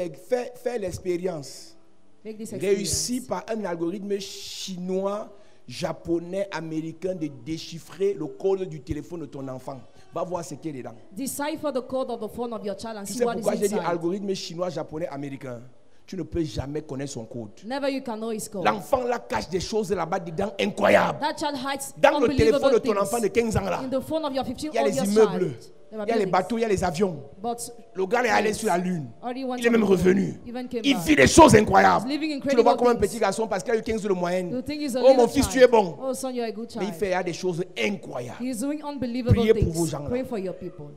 l'expérience. Make this Réussi experience. par un algorithme chinois, japonais, américain de déchiffrer le code du téléphone de ton enfant. Va voir ce qu'il y a dedans. Decipher the code of the phone of your child and Tu see sais what is pourquoi j'ai dit inside. algorithme chinois, japonais, américain? Tu ne peux jamais connaître son code. Never you can know his code. L'enfant là cache des choses là-bas dedans incroyables. That child hides Dans le téléphone de ton things. enfant de 15 ans là, In the phone of your 15 il y a les years immeubles, child. il y a les bateaux, il y a les avions. But Le gars est allé sur la lune. already went Il est on même the moon. revenu. Even came Il back. vit des choses incroyables. He's living Tu le incredible vois comme un things. petit garçon parce qu'il a eu 15 de moyenne. You think he's a Oh mon little fils, child. tu es bon. Oh son, you're a good Mais il child. fait des choses incroyables. He's doing unbelievable Priez pour vos things. gens là. Pray for your people.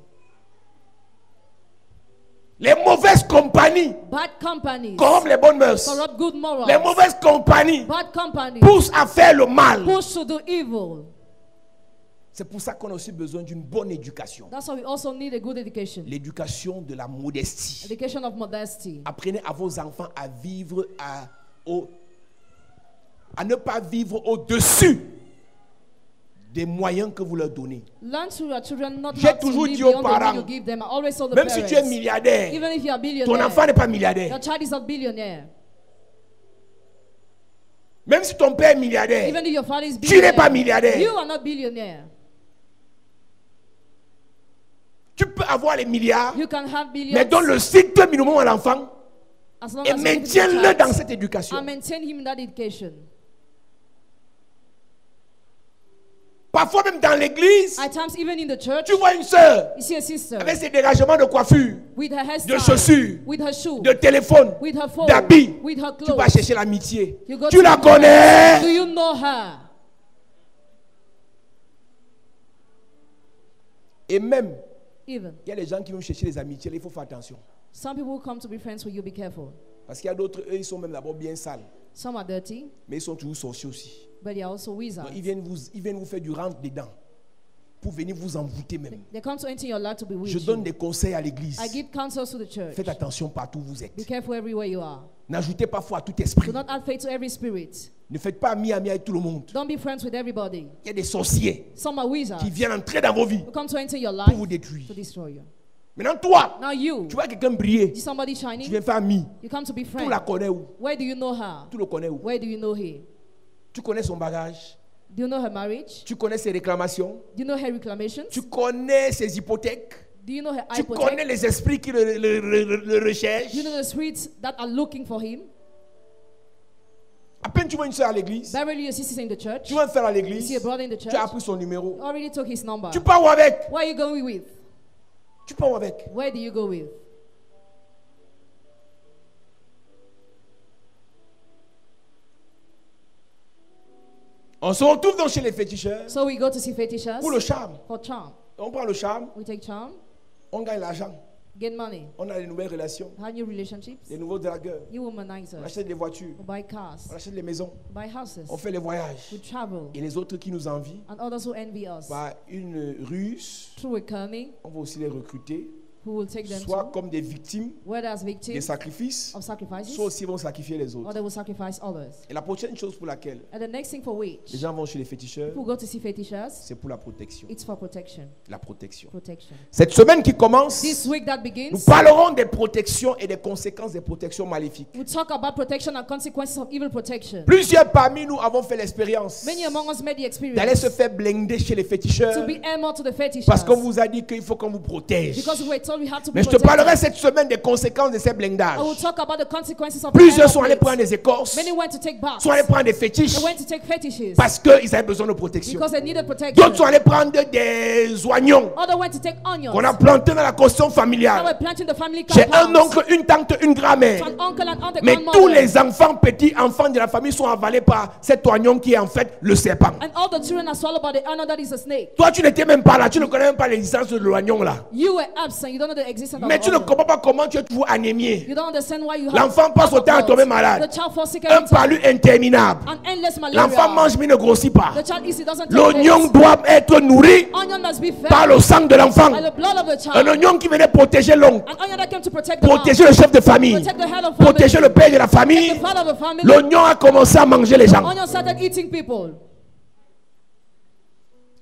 Les mauvaises compagnies Bad companies corrompent les bonnes mœurs. corrupt good morals. Les mauvaises compagnies Bad companies poussent à faire le mal. push to do evil. C'est pour ça qu'on a aussi besoin d'une bonne éducation. That's why we also need a good education. L'éducation de la modestie. Education of modesty. Apprenez à vos enfants à vivre à ne pas vivre au-dessus des moyens que vous leur donnez. Learn to your children not J'ai how to toujours live dit aux beyond the money parents, you give them. I always tell the Même si parents, tu es milliardaire, even if you are ton billionaire, enfant n'est pas milliardaire. your child is not billionaire. Même si ton père est milliardaire, Even if your father is tu n'es pas billionaire, milliardaire. you are not billionaire. Tu peux avoir les milliards, You can have billions mais donne le strict minimum à l'enfant as long et as you give it to the maintiens-le child dans cette éducation. and maintain him in that education. Parfois même dans l'église, At times, even in the church, tu vois une sœur you see a sister avec ses dégagements de coiffure, with her de hairstyle, chaussures, with her shoe, de téléphone, with her phone, d'habits. with her Tu vas clothes. chercher l'amitié. You go Tu to la know her. Do connais. you know her? Et même, Even il y a des gens qui vont chercher les amitiés. Là, il faut faire attention. some people come to be friends with you. Be careful. Parce qu'il y a d'autres, eux, ils sont même d'abord bien sales. Some are dirty, Mais ils sont toujours sorciers aussi. but they are also wizards. Donc, ils viennent vous faire du rentre dedans. Pour venir vous envoûter même. They come to enter your life to be with Je donne you. des conseils à l'église. I give counsels to the church. Faites attention partout où vous Be êtes. careful everywhere you are. N'ajoutez pas foi à tout esprit. Do not add faith to every spirit. Ne faites pas ami avec tout le monde. Don't be friends with everybody. Il y a des sorciers Some are wizards qui viennent entrer dans vos vies who come to enter your pour life vous détruire. to destroy you. Maintenant, toi, Now you, tu vois quelqu'un briller. see somebody Tu shining, viens faire ami. you come to be Tu friends. la connais où? Where do you know her? Tu le connais où? Where do you know her? Tu connais son bagage. Do you know her marriage? Tu connais ses réclamations. Do you know her reclamations? Tu connais ses hypothèques. Do you know her Tu connais hypothèque? les esprits qui le recherchent. Do you know the spirits that are looking for him? À peine tu vois une soeur à l'église. Barely your sister in the church. Tu vois un frère à You l'église. see a brother in the Tu as church. appris son numéro. Already took his number. Tu pars où avec? Where are you going with? Tu pars où avec? Where do you go with? On se retrouve donc chez les féticheurs So we go to see fetishers pour le charme. for charm. On prend le charme, We take charm, on gagne l'argent. get money, On a des nouvelles relations, have new relationships, des nouveaux dragueurs. new womanizers, On achète des voitures, we buy cars, on achète des maisons, buy houses, on fait les voyages. we travel, Et les autres qui nous envient, and others who envy us. par une ruse, Through a cunning, on va aussi les recruter, who will take them soit to, comme des victimes whether as des victims sacrifices, of sacrifices, soit aussi vont sacrifier les or autres. they will sacrifice others. Et la prochaine chose pour laquelle And the next thing for which les gens vont chez les féticheurs, people go to see fetishers, c'est pour la protection. it's for protection. La protection. Protection. Cette semaine qui commence, This week that nous begins, parlerons des protections et des conséquences des protections maléfiques. we'll talk about protection and consequences of evil protection. Plusieurs parmi nous avons fait l'expérience Many among us made the d'aller se experience faire blinder chez les féticheurs to be armored to the fetishers parce qu'on vous a dit qu'il faut qu'on vous protège. because we were told we had to be Mais je te parlerai protected. cette semaine des conséquences de ces blindages. I will talk about the consequences of Plusieurs the sont allés armor prendre plates. des écorces, Many went to take baths. sont allés prendre des fétiches They went to take fetishes parce qu'ils avaient besoin de protection. because they needed protection. D'autres sont allés prendre des oignons Others went to take onions. qu'on a plantés dans la caution Now familiale. we're planting the family J'ai un compounds. oncle, une tante, une grand-mère. To an uncle and aunt, a Mais grandmother. tous les enfants, petits enfants de la famille sont avalés par cet oignon qui est en fait le serpent. And all the children are swallowed by the onion that is a snake. Toi, tu n'étais même pas là, tu ne connais même pas l'existence de l'oignon là. You were absent. You don't know the existence of Mais the tu ne onion. comprends pas comment tu es toujours anémié. You don't understand why you have L'enfant passe au temps à tomber malade. The child falls sick Un every time. palu interminable. An endless malaria. L'enfant mange mais ne grossit pas. The child eats, it doesn't take L'oignon place. doit être nourri Onion must be fed par le sang de l'enfant. by the blood of the Un child. oignon qui venait protéger l'oncle, An onion that came to protect the mom, protéger le chef de famille, protect the head of family, protéger le père de la famille. the father of the family. L'oignon a commencé à manger les gens. Onion started eating people.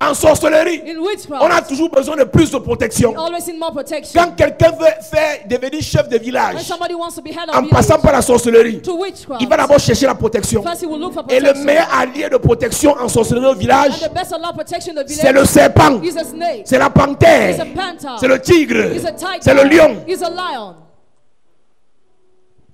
En sorcellerie, In on a witchcraft, toujours besoin de plus de protection. you always need more protection. Quand quelqu'un veut faire devenir chef de When village somebody wants to be head of en passant village, par la sorcellerie, to witchcraft, il va d'abord chercher la protection. first he will look for Et le protection. meilleur allié de protection en sorcellerie au village, And the best of protection in the c'est le village serpent, is a snake, c'est la is a panthère, panther, c'est le tigre, is a tiger, c'est le lion. is a lion.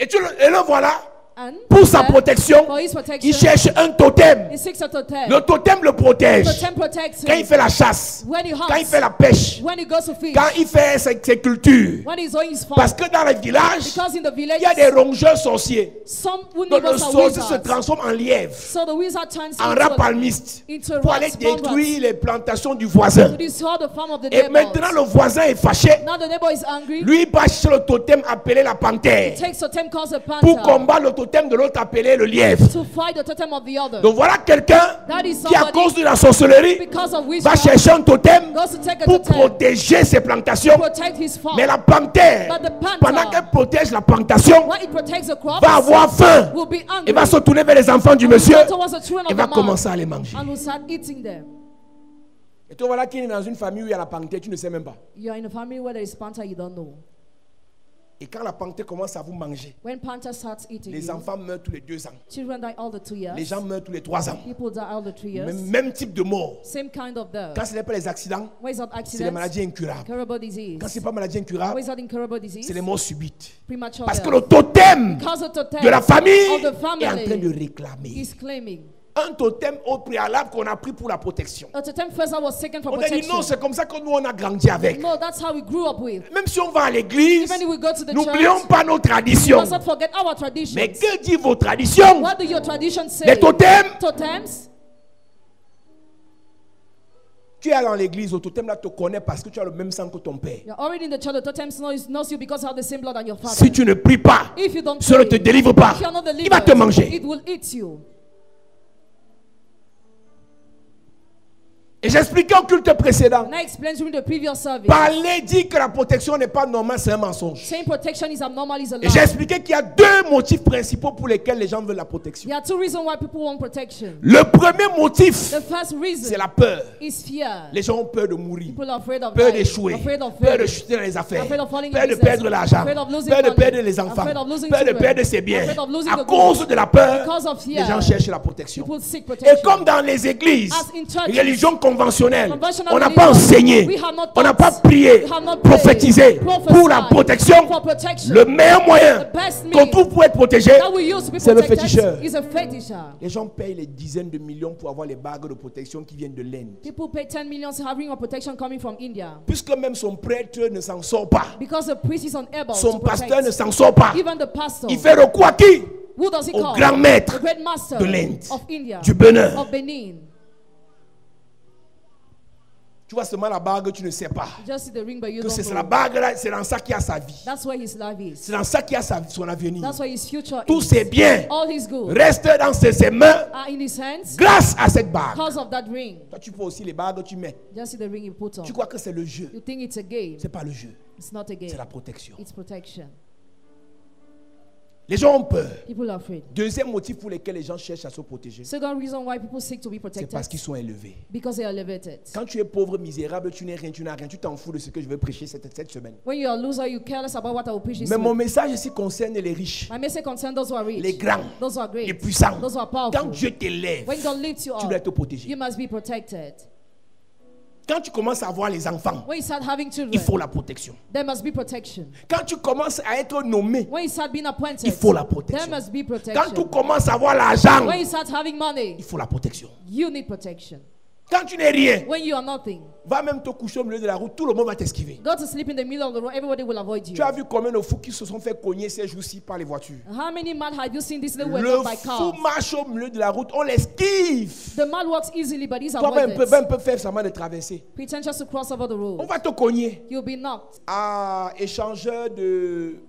Et le voilà, And pour sa there, protection, for his il protection, cherche un totem. he seeks a totem. Le totem le protège. Totem protects Quand il him. fait la chasse, When he quand il hunts, fait la pêche, when he goes to fish, quand il fait ses cultures. when he's doing his Parce farm. que dans les villages, Because in the il y a des village, rongeurs sorciers. some Donc le neighbors are sorcier se wizards. transforme en lièvre, So the wizard turns en into rat a, palmiste, into a pour rat, aller small détruire rat, les plantations du voisin. to destroy the farm of the Et neighbors. maintenant le voisin est fâché. Now the neighbor is angry. Lui il va chercher le totem appelé la panthère Takes totem calls a pour panther combattre le totem de l'autre appelé le lièvre. to fight the totem of the other. Donc voilà quelqu'un That is qui à somebody, cause de la sorcellerie because of va witchcraft, chercher un totem goes to take a pour totem protéger ses plantations. to protect his farm. Mais la panthère, But the panther, pendant qu'elle protège la plantation, while it protects the crops, va avoir faim. will be angry. Il va se tourner vers les enfants du And will monsieur turn towards the children et of va the man commencer à les manger. and will start eating them. Et toi voilà qui est dans une famille où il y a la panthère, tu ne sais même pas. You are in a family where there is panther, you don't know. Et quand la panthère commence à vous manger, When panther starts eating les you, enfants meurent tous les 2 ans. children die all the 2 years. Les gens meurent tous les 3 ans. People die all the 3 years. Même type de mort. Same kind of death. Quand ce n'est pas les accidents, Where is that c'est les accident? maladies incurables. Curable disease. Quand ce n'est pas maladie incurable, Where is that incurable disease? c'est les morts subites. Premature Parce que death. le totem Because the totem de la famille of the est en train de family réclamer. is claiming. Un totem au préalable qu'on a pris pour la protection. A totem first that was taken for On a dit protection. non, c'est comme ça que nous on a grandi avec. No, that's how we grew up with. Même si on va à l'église, Even if we go to the n'oublions church, pas nos we traditions. must not forget our traditions. Mais que dit vos traditions? What do your traditions say? Les totems. Totems. Tu es allé dans l'église, le totem là te connaît parce que tu as le même sang que ton père. You're already in the church. The totems knows you because you have the same blood as your father. Si tu ne pries pas, If you don't cela ne pray, te délivre pas. if you're not Il va te manger. it will eat you. Et Et j'expliquais au culte précédent. And I explained during the previous service. Parler, dire que la protection n'est pas normale, c'est un mensonge. Saying protection is abnormal is a Et j'ai lie. expliqué qu'il y a deux motifs principaux pour lesquels les gens veulent la protection. There are two reasons why people want protection. Le premier motif, The first reason c'est la peur. is fear. Les gens ont peur de mourir, People are afraid of peur dying, d'échouer, afraid of peur de failing, chuter dans les affaires, afraid of falling in peur de business, perdre l'argent, afraid of losing peur de money, perdre les enfants, afraid of losing peur de children, perdre ses biens. afraid of losing À the cause goods. de la peur, Because of les fear, gens cherchent la protection. people seek Et protection. comme dans les églises, As in churches, religions conventionnelles, conventional on n'a pas religions, enseigné, we have not on n'a taught, pas prié, we have not prayed, prophétisé prophesied pour la protection. for protection. Le meilleur moyen The best qu'on means trouve pour être protégé, that we use to be c'est le protected féticheur. is a fetisher. Les gens payent les dizaines de millions pour avoir les bagues de protection qui viennent de l'Inde. People pay 10 million to have ring of protection coming from India. Puisque même son prêtre ne s'en sort pas, Because the priest is unable son to pasteur ne protect. s'en sort pas, Even the pastor. il fait recours à qui? Who does he Au call? grand maître The great master de l'Inde, of India, du Bénin. of Benin. Tu vois seulement la bague, tu ne sais pas You just see the ring, but you que don't c'est know. la bague là, c'est dans ça qu'il y a sa vie. That's where his life is. C'est dans ça qu'il y a son avenir. That's where his future Tous is. ses biens All his goods restent dans ses mains are in his hands grâce à cette bague. because of that ring. Toi, tu peux aussi les bagues, tu mets. Just see the ring you put on. Tu crois que c'est le jeu. You think it's a game. C'est pas le jeu, It's not a c'est game. la protection. It's protection. Les gens ont peur. People are afraid. Deuxième motif pour lequel les gens cherchent à se protéger, Second reason why people seek to be c'est protected parce qu'ils sont élevés. because they are elevated. Quand tu es pauvre, misérable, tu n'es rien, tu n'as rien, tu t'en fous de ce que je vais prêcher cette semaine. When you are a loser, you careless about what I will preach this Mais mon week. message ici concerne les riches, My message concerns those who are rich, les grands, those who are les great, puissants. those who are Quand powerful. Dieu t'élève, When God lifts you tu dois up, être protégé. you must be protected. Quand tu commences à avoir les enfants, When you start having il children, faut la protection. there must be protection. Quand tu commences à être nommé, When you start being appointed, il faut la there protection. must be Quand tu protection. commences à avoir l'argent, When you start having money, il faut la protection. you need protection. Quand tu n'es rien, When you are nothing, va même te coucher au milieu de la route, tout le monde va t'esquiver. go to sleep in the middle of the road, everybody will avoid you. Tu as vu combien de fous qui se sont fait cogner ces jours-ci par les voitures? How many mad have you seen this day were Le done by fou cars? marche au milieu de la route, on l'esquive. The man walks easily, but he's Toi, même avoided. peut faire seulement de traverser. Pretentious to cross over the On road. va te cogner. You'll be knocked. À échangeur de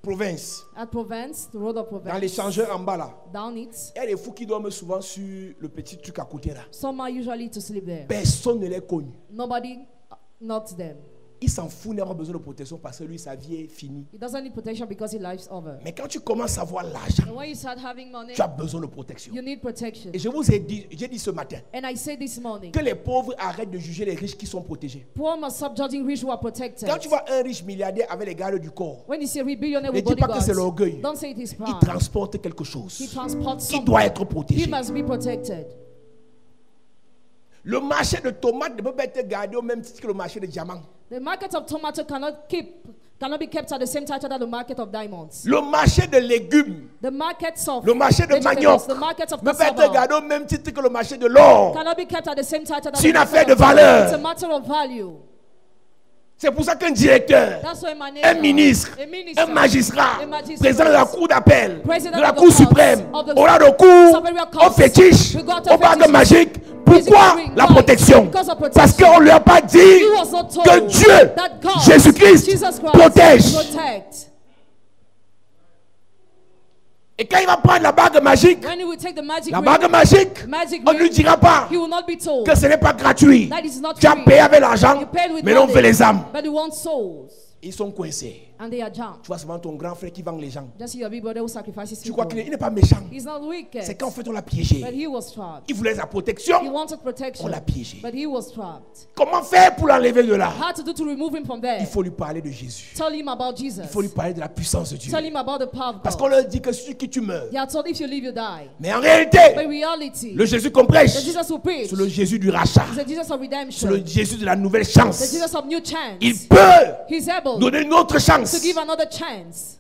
province, At Provence, the road of dans Provence, l'échangeur en bas là, down it. il y a des fous qui dorment souvent sur le petit truc à côté là. Some are usually to sleep there. Personne ne les cogne. Nobody knocks them. Il s'en fout, il n'a pas besoin de protection parce que lui, sa vie est finie. He doesn't need protection because his life's over. Mais quand tu commences à avoir l'argent, And when you start having money, tu as besoin de protection. you need protection. Et je vous ai dit, j'ai dit ce matin, And I say this morning, que les pauvres arrêtent de juger les riches qui sont protégés. poor must stop judging rich who are protected. Quand tu vois un riche milliardaire avec les gardes du corps, When you see a rich billionaire ne with dis pas que c'est bodyguards, l'orgueil. don't say it is Il pride. transporte quelque He chose transports qui doit something. être protégé. He must be protected. Le marché de tomates ne peut pas être gardé au même titre que le marché de diamants. The market of tomato cannot be kept at the same title that the market of diamonds. Le marché de légumes, The markets of le marché de vegetables, manioc the market of ne peut pas être cassava gardé au même titre que le marché de l'or. cannot be kept at the same title that C'est the une affaire market de of gold. valeur. It's a matter of value. C'est pour ça qu'un directeur, That's why un ministre, un magistrat, président de la cour d'appel, de la cour suprême, aura recours au fétiche, aux bagues magiques. Pourquoi la protection? Parce qu'on ne lui a pas dit He was not told que Dieu, that God, Jésus-Christ, Jesus Christ, protège. protect. Et quand il va prendre la bague magique, When he will take the magic la ring, bague magique, magic on ne lui ring, dira pas he will not be told que ce n'est pas gratuit. that is not Tu as free. payé avec l'argent, You paid with mais l'on money, veut les âmes. but he wants souls, Ils sont coincés. and they are jammed. Tu vois souvent ton grand frère qui vend les gens. Just see your big brother who sacrifices Tu crois people. qu'il n'est pas méchant. He's not wicked, C'est qu'en fait on l'a piégé. but he was trapped. Il voulait la He protection. wanted protection, On l'a piégé. but he was trapped. Comment faire pour l'enlever de là? How to do to remove him from there? Il faut lui parler de Jésus. Tell him about Jesus. Il faut lui parler de la puissance de Dieu. Tell him about the power of Parce God. qu'on leur dit que sur qui tu meurs. They are told if you live, you die. Mais en réalité, But in reality, le Jésus qu'on prêche, the Jesus who preach c'est le Jésus du rachat. is the Jesus of C'est redemption, le Jésus de la nouvelle the chance. Jesus of new chance. Il peut He's able donner une autre chance. to give another chance.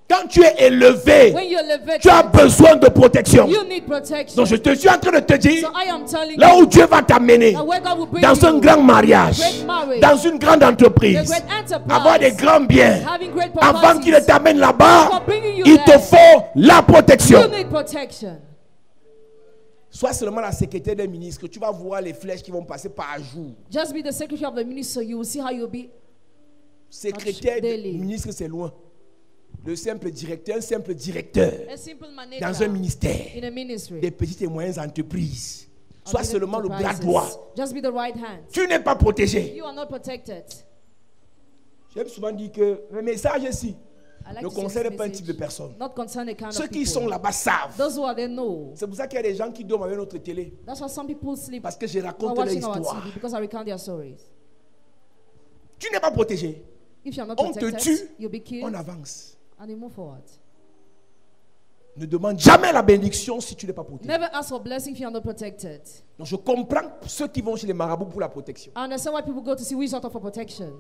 Quand tu es élevé, When you're tu as elevated, besoin de protection. you need protection. Donc je te suis en train de te dire, So I am telling là où you Dieu va t'amener, that where God will bring dans un you, grand mariage, great marriage, dans une grande the entreprise, great enterprise, avoir des grands biens, having great avant qu'il ne properties, t'amène là-bas, for bringing you il te there, faut la protection. you need protection. Sois seulement la secrétaire des ministres, tu vas voir les flèches qui vont passer par jour. Just be the secretary of the ministry, you will see how you'll be. Secrétaire Daily. du ministre, c'est loin. Le simple directeur, un simple directeur A simple dans un manager ministère, in a ministry, des petites et moyennes entreprises. Sois seulement le bras droit. Just be the right hand. Tu n'es pas protégé. You are not protected. J'aime souvent dire que le message ici I like ne to say concerne this pas un message type de personne. not concern a kind Ceux of qui people. sont là-bas savent. Those who are there know. C'est pour ça qu'il y a des gens qui dorment avec notre télé. That's why some people sleep Parce que je while raconte leur watching our histoire. TV because I recount their stories. Tu n'es pas protégé. If you are not On te protected, tue, you'll be killed on avance. and you move forward. Ne demande jamais la bénédiction si tu n'es pas protégé. Never ask for blessing if you are not protected. Donc je comprends ceux qui vont chez les marabouts pour la protection. I understand why people go to see wizards for protection.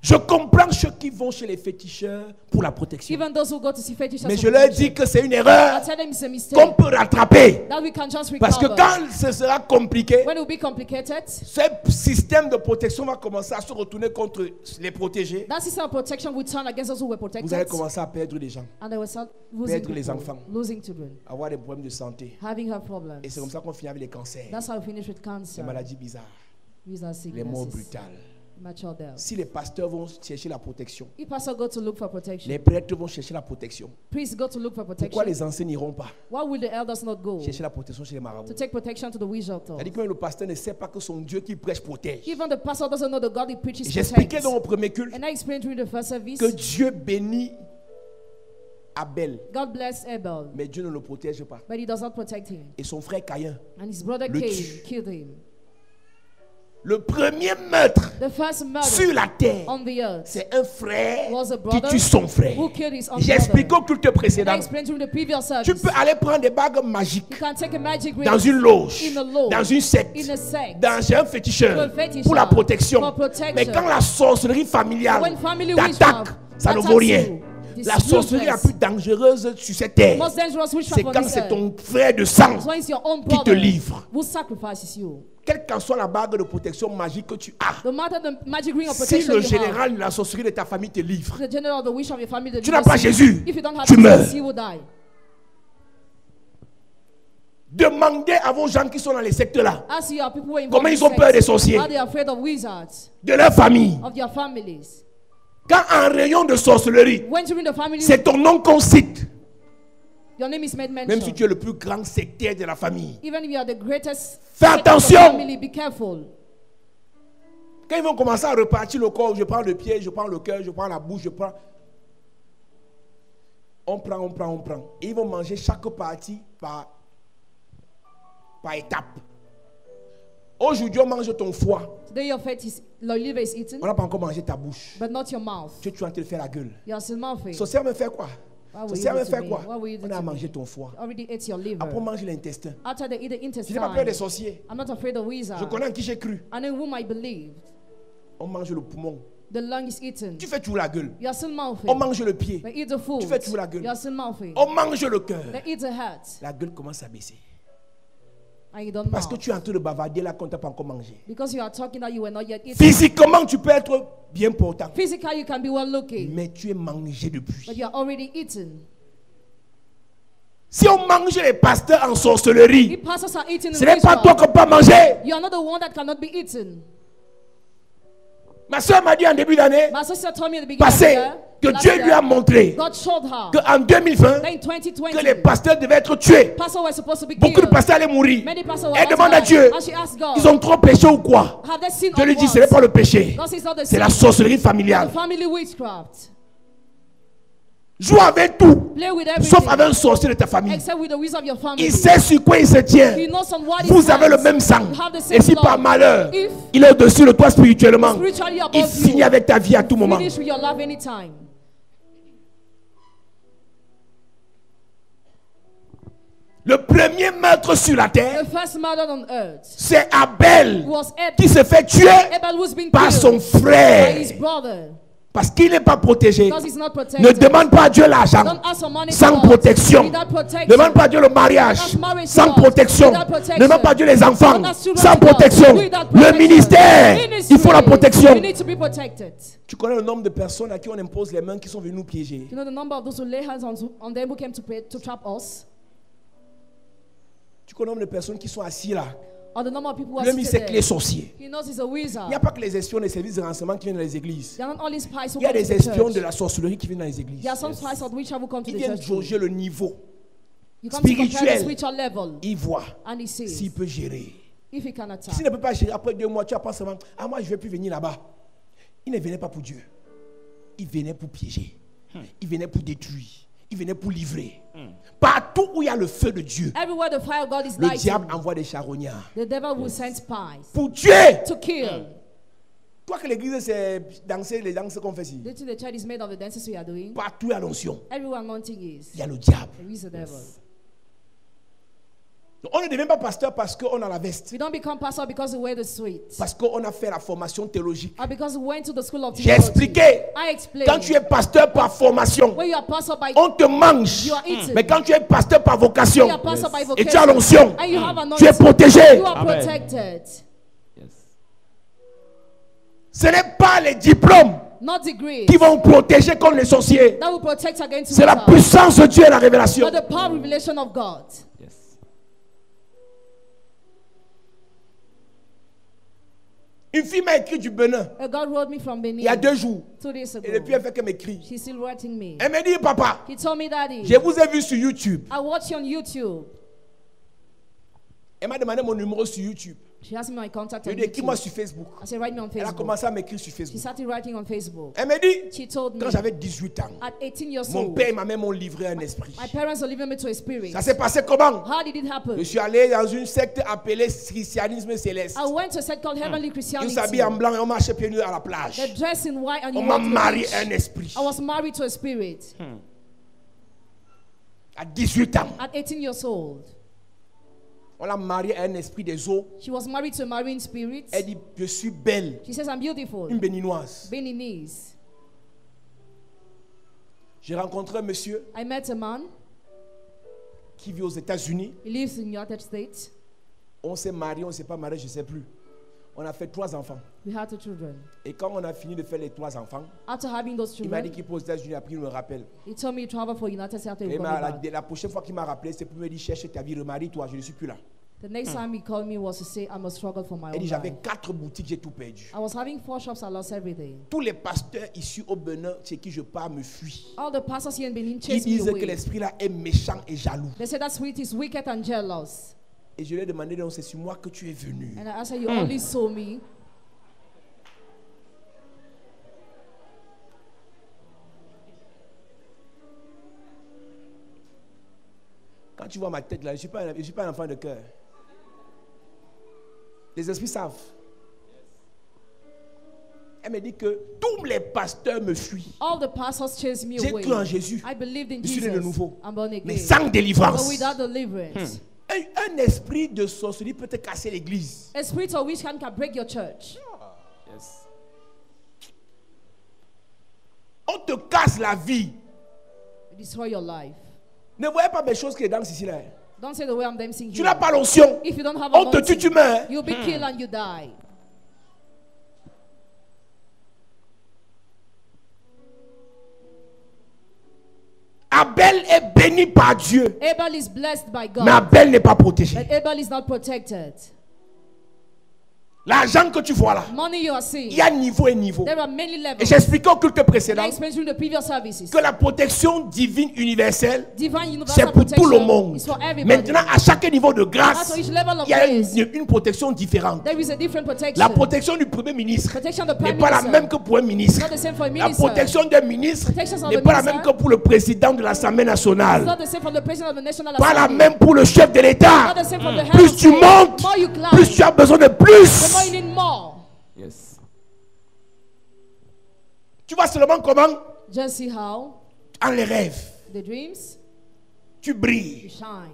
Je comprends ceux qui vont chez les féticheurs pour la protection. Even those who go to see fetishes Mais for je leur protection. dis que c'est une I erreur tell them it's a mistake qu'on peut rattraper. that we can just recover. Parce que quand ce sera compliqué, When it will be complicated, ce système de protection va commencer à se retourner contre les protégés. that system of protection will turn against those who were Vous allez protected, commencer à perdre des gens, and they will start losing Perdre les people, enfants. losing children, avoir des problèmes de santé. having health problems. Et c'est comme ça qu'on finit avec les cancers, That's how we finish with les cancer, maladies bizarres, visa les morts sicknesses, brutales. mature death. Si les pasteurs vont chercher la protection, If pastors go to look for protection, les prêtres vont chercher la protection, priests go to look for pourquoi protection, les anciens n'iront pas why will the elders not go chercher la protection chez les marabouts? to take protection to the wizard? C'est-à-dire que même le pasteur ne sait pas que son Dieu qui prêche protège. Even the pastor doesn't know the God he preaches J'expliquais protects. dans mon premier culte And I explained during the first service, que Dieu bénit Abel, God bless Abel, mais Dieu ne le protège pas. but he does not protect him. Et son frère Caïn, And his brother Le Cain tue. killed him. le premier meurtre The first murder sur la terre, on the earth c'est un frère was a qui brother tue son frère. who killed his own J'ai expliqué brother. au culte And I précédent. explained during the previous Tu service. peux aller prendre des bagues magiques You can take a magic ring dans une loge, in a loge, dans une secte, in a sect, dans un féticheur To a féticheur, pour la protection. for protection. Mais quand la sorcellerie familiale When family t'attaque, witchcraft ça ne attacks vaut rien. you, it's La sorcellerie la useless. plus dangereuse sur cette terre, Most dangerous c'est witchcraft on quand this c'est earth. ton frère de sang It's when it's your own qui te brother livre. who sacrifices you. Quelle qu'en soit la bague de protection magique que tu as, No matter the magic ring of si protection le you général de la sorcellerie de ta famille te livre, have, the general of the wish of your family, tu n'as pas Jésus, if you don't have tu meurs. Jesus, you will die. Demandez à vos gens qui sont dans les sectes là, As you are people who are involved comment in ils ont peur des sects, sorciers, how they are afraid of wizards, de leur famille. of their families. Quand un rayon de sorcellerie, When during the family, c'est ton nom qu'on cite, your name is made même mention. si tu es le plus grand sectaire de la famille. Even if you are the greatest Fais sect of the attention. family, be careful. Quand ils vont commencer à repartir le corps, je prends le pied, je prends le cœur, je prends la bouche, je prends. On prend. Et ils vont manger chaque partie par étape. Aujourd'hui, on mange ton foie. Today your fat is, your liver is eaten, On n'a pas encore mangé ta bouche. but not your mouth. Tu es en train de faire la gueule. You are still mouthing. Sorcière me fait quoi? What will you Sorcière do me to fait me? quoi? What will you do On a to mangé me? ton foie. Already ate your liver. Après, on mange l'intestin. After they eat the Je intestine, n'ai pas peur des sorciers. I'm not afraid of Je wizards. connais en qui j'ai cru. I know whom I believed. On mange le poumon. The lung is eaten. Tu fais toujours la gueule. You are still mouthing. On mange le pied. They eat the food. Tu fais toujours la gueule. You are still mouthing. On mange le cœur. They eat the heart. La gueule commence à baisser. And you don't Parce que mouth. tu es en train de bavarder là qu'on t'a pas encore mangé. Because you are talking that you were not yet eating. Physiquement, tu peux être bien portant. Physically, you can be well looking, Mais tu es mangé but depuis. you are already eaten. Si on mange les pasteurs en sorcellerie, If pastors are eating in ce n'est pas toi witchcraft, qu'on peut manger. you are not the one that cannot be eaten. Ma soeur m'a dit en début d'année My sister told me at the beginning passée of the year, que last Dieu year, lui a montré God showed her qu'en 2020, that in 2020, que les pasteurs devaient être tués. pastors were supposed to be Beaucoup de killed. pasteurs allaient mourir. Many pastors were Elle about demande to à die. Dieu, And she asked God, ils ont trop péché ou quoi? have they sinned Je on lui dis, what? ce n'est pas le péché. God says it's not the C'est la sin. sorcellerie The familiale. family witchcraft. Joue avec tout, Play with sauf everything, avec un sorcier de ta famille. except with the wisdom of your family. Il sait sur quoi il se tient. He knows on what he Vous avez le stands. même sang. You have the same Et si blood. par malheur, If il est au-dessus de toi spirituellement, spiritually above il you, finit avec ta vie à tout moment. finish with your love anytime. Le premier meurtre sur la terre, The first murder on earth c'est Abel was qui Abel. se fait tuer Abel was being par son killed by frère. his brother Parce qu'il n'est pas protégé. because he's not protected. Ne demande pas à Dieu l'argent Don't ask for money sans to God protection. without protection. Ne demande pas à Dieu le mariage Ask marriage sans to God protection. without protection. Ne demande pas à Dieu les enfants Don't ask children sans to God protection. without Le protection. ministère, Ministry, il faut la protection. You need to be protected. Tu connais le nombre de personnes à qui on impose les mains qui sont venues nous piéger. You know the number of those who lay hands on them who came to trap us? Tu connais le nombre de personnes qui sont assis là. Or the number of people who are Lui, il sait seated que les there? sorciers. He knows he's a wizard. Il n'y a pas que les espions des services de renseignement qui viennent dans les églises. They are not only spies who Il y a come to des the espions church. de la sorcellerie qui viennent dans les églises. There are some spies of witch who come to Ils the viennent church. jauger le niveau. You come to compare the spirituel. spiritual level Ils voient and he sees s'il peut gérer. If he cannot S'il ne peut pas gérer après 2 mois, tu apprends seulement, ah moi je ne vais plus venir là-bas. Il ne venait pas pour Dieu. Il venait pour piéger. Il venait pour détruire. Il venait pour livrer. Partout où il y a le feu de Dieu, everywhere the fire of God is le lighting, diable envoie des charognards. the devil will send spies Pour tuer. to kill. Toi que l'église c'est danser les danses qu'on fait ici. Do you think the church is made of the dances we are doing? Partout il y a l'onction. Everywhere anointing is, Il y a le diable. there is the devil. Donc, on ne devient pas pasteur parce qu'on a la veste. We don't become pastor because we wear the suit, Parce qu'on a fait la formation théologique. or because we went to the school of J'ai theology. expliqué. I explained. Quand tu es pasteur par formation, When you are pastor by, on te mange. you are eaten. Mais quand tu es pasteur par When vocation you are pastor by et vocation, tu as l'onction, and you have tu es anointing, protégé. you are Amen. protected. Ce n'est pas les diplômes Not degrees qui vont protéger contre les sorciers. that will protect against C'est la witchcraft, puissance de Dieu et la révélation. but the power revelation of God. Une fille m'a écrit du Bénin A God wrote me from Benin il y a 2 jours. 2 days Et ago. depuis, elle fait qu'elle m'écrit. She's still writing me. Elle me dit, papa, He told me, Daddy, je vous ai vu sur YouTube. I watched you on YouTube. Elle m'a demandé mon numéro sur YouTube. She asked me my contact Je on lui ai dit, écris-moi YouTube. sur Facebook. I said, write me on Elle a Facebook. commencé à m'écrire sur She Facebook. started writing on Facebook. Elle me dit, She told me, quand j'avais 18 ans, at 18 years mon old, père et ma mère m'ont livré un esprit. my parents were leaving me to a spirit. Ça s'est passé comment? How did it happen? Je suis allé dans une secte appelée christianisme céleste. I went to a sect called Heavenly Ils Christianity. s'habillent en blanc et on marchait pieds nus à la plage. They're dressed in white and On you m'a walk to the marié beach. à un esprit. I was married to a spirit À 18 ans. at 18 years old. On l'a marié à un esprit des eaux. She was married to a marine spirit. Elle dit, je suis belle. She says, I'm beautiful. Une béninoise. Beninese. J'ai rencontré un monsieur I met a man. qui vit aux États-Unis. He lives in the United States. On s'est marié, on ne s'est pas marié, je ne sais plus. On a fait 3 enfants. We had 2 children. Et quand on a fini de faire les 3 enfants, After having those il m'a dit children, qu'il est aux États-Unis, après il me rappelle. he told me he traveled for United States after he Et got back. la prochaine fois qu'il m'a rappelé, c'est pour me dire, cherche ta vie, remarie-toi, je ne suis plus là. The next time he called me was to say, I must struggle for my Elle own dit, j'avais life. 4 boutiques, j'ai tout perdu. I was having 4 shops, I lost everything. Tous les pasteurs issus au Bénin, chez qui je pars, me fuient. All the pastors here in Benin Ils chased me disent que away. l'esprit là est méchant et jaloux. They said that spirit is wicked and jealous. Et je lui ai demandé, donc c'est sur moi que tu es venu. And I asked her, you only saw me. Quand tu vois ma tête là, je ne suis pas un enfant de cœur. Les esprits savent. Elle me dit que tous les pasteurs me fuient. All the pastors chased me J'ai away. cru en Jésus. I believed in Je suis né de Jesus. nouveau. I'm born Mais again. sans délivrance. But without deliverance. Un esprit de sorcellerie peut te casser l'église. A spirit of witchcraft can break your church. On te casse la vie. Destroy your life. Ne voyez pas mes choses qui dansent ici là. Don't say the way I'm dancing Tu here. n'as pas l'onction. If you don't have On te tue, anointing, tu meurs. you'll be killed and you die. Abel est béni par Dieu. Abel is blessed by God. Mais Abel n'est pas protégé. But Abel is not protected. L'argent que tu vois là, Money you are seeing. il y a niveau et niveau. There are many Et levels. j'ai expliqué au culte I précédent explained during the previous services. que la protection divine universelle, Divine c'est universal pour tout le protection monde. is for everybody. Maintenant, à chaque niveau de grâce, At each level of il y a grace, une protection différente. there is a different protection. La protection du Premier ministre Protection of the n'est Prime pas la Minister. même que pour un ministre. Not the same for a La minister. protection d'un ministre Protection of n'est the pas la minister. même que pour le président de l'Assemblée It's nationale. not the same for the president of the National Pas la Assembly. même pour le chef de l'État. Not the same for the head Plus of tu state. montes, More you climb, plus tu as besoin de the more plus. you need more. Tu vois seulement comment, Just see how en les rêves, the dreams, tu you brilles. shine.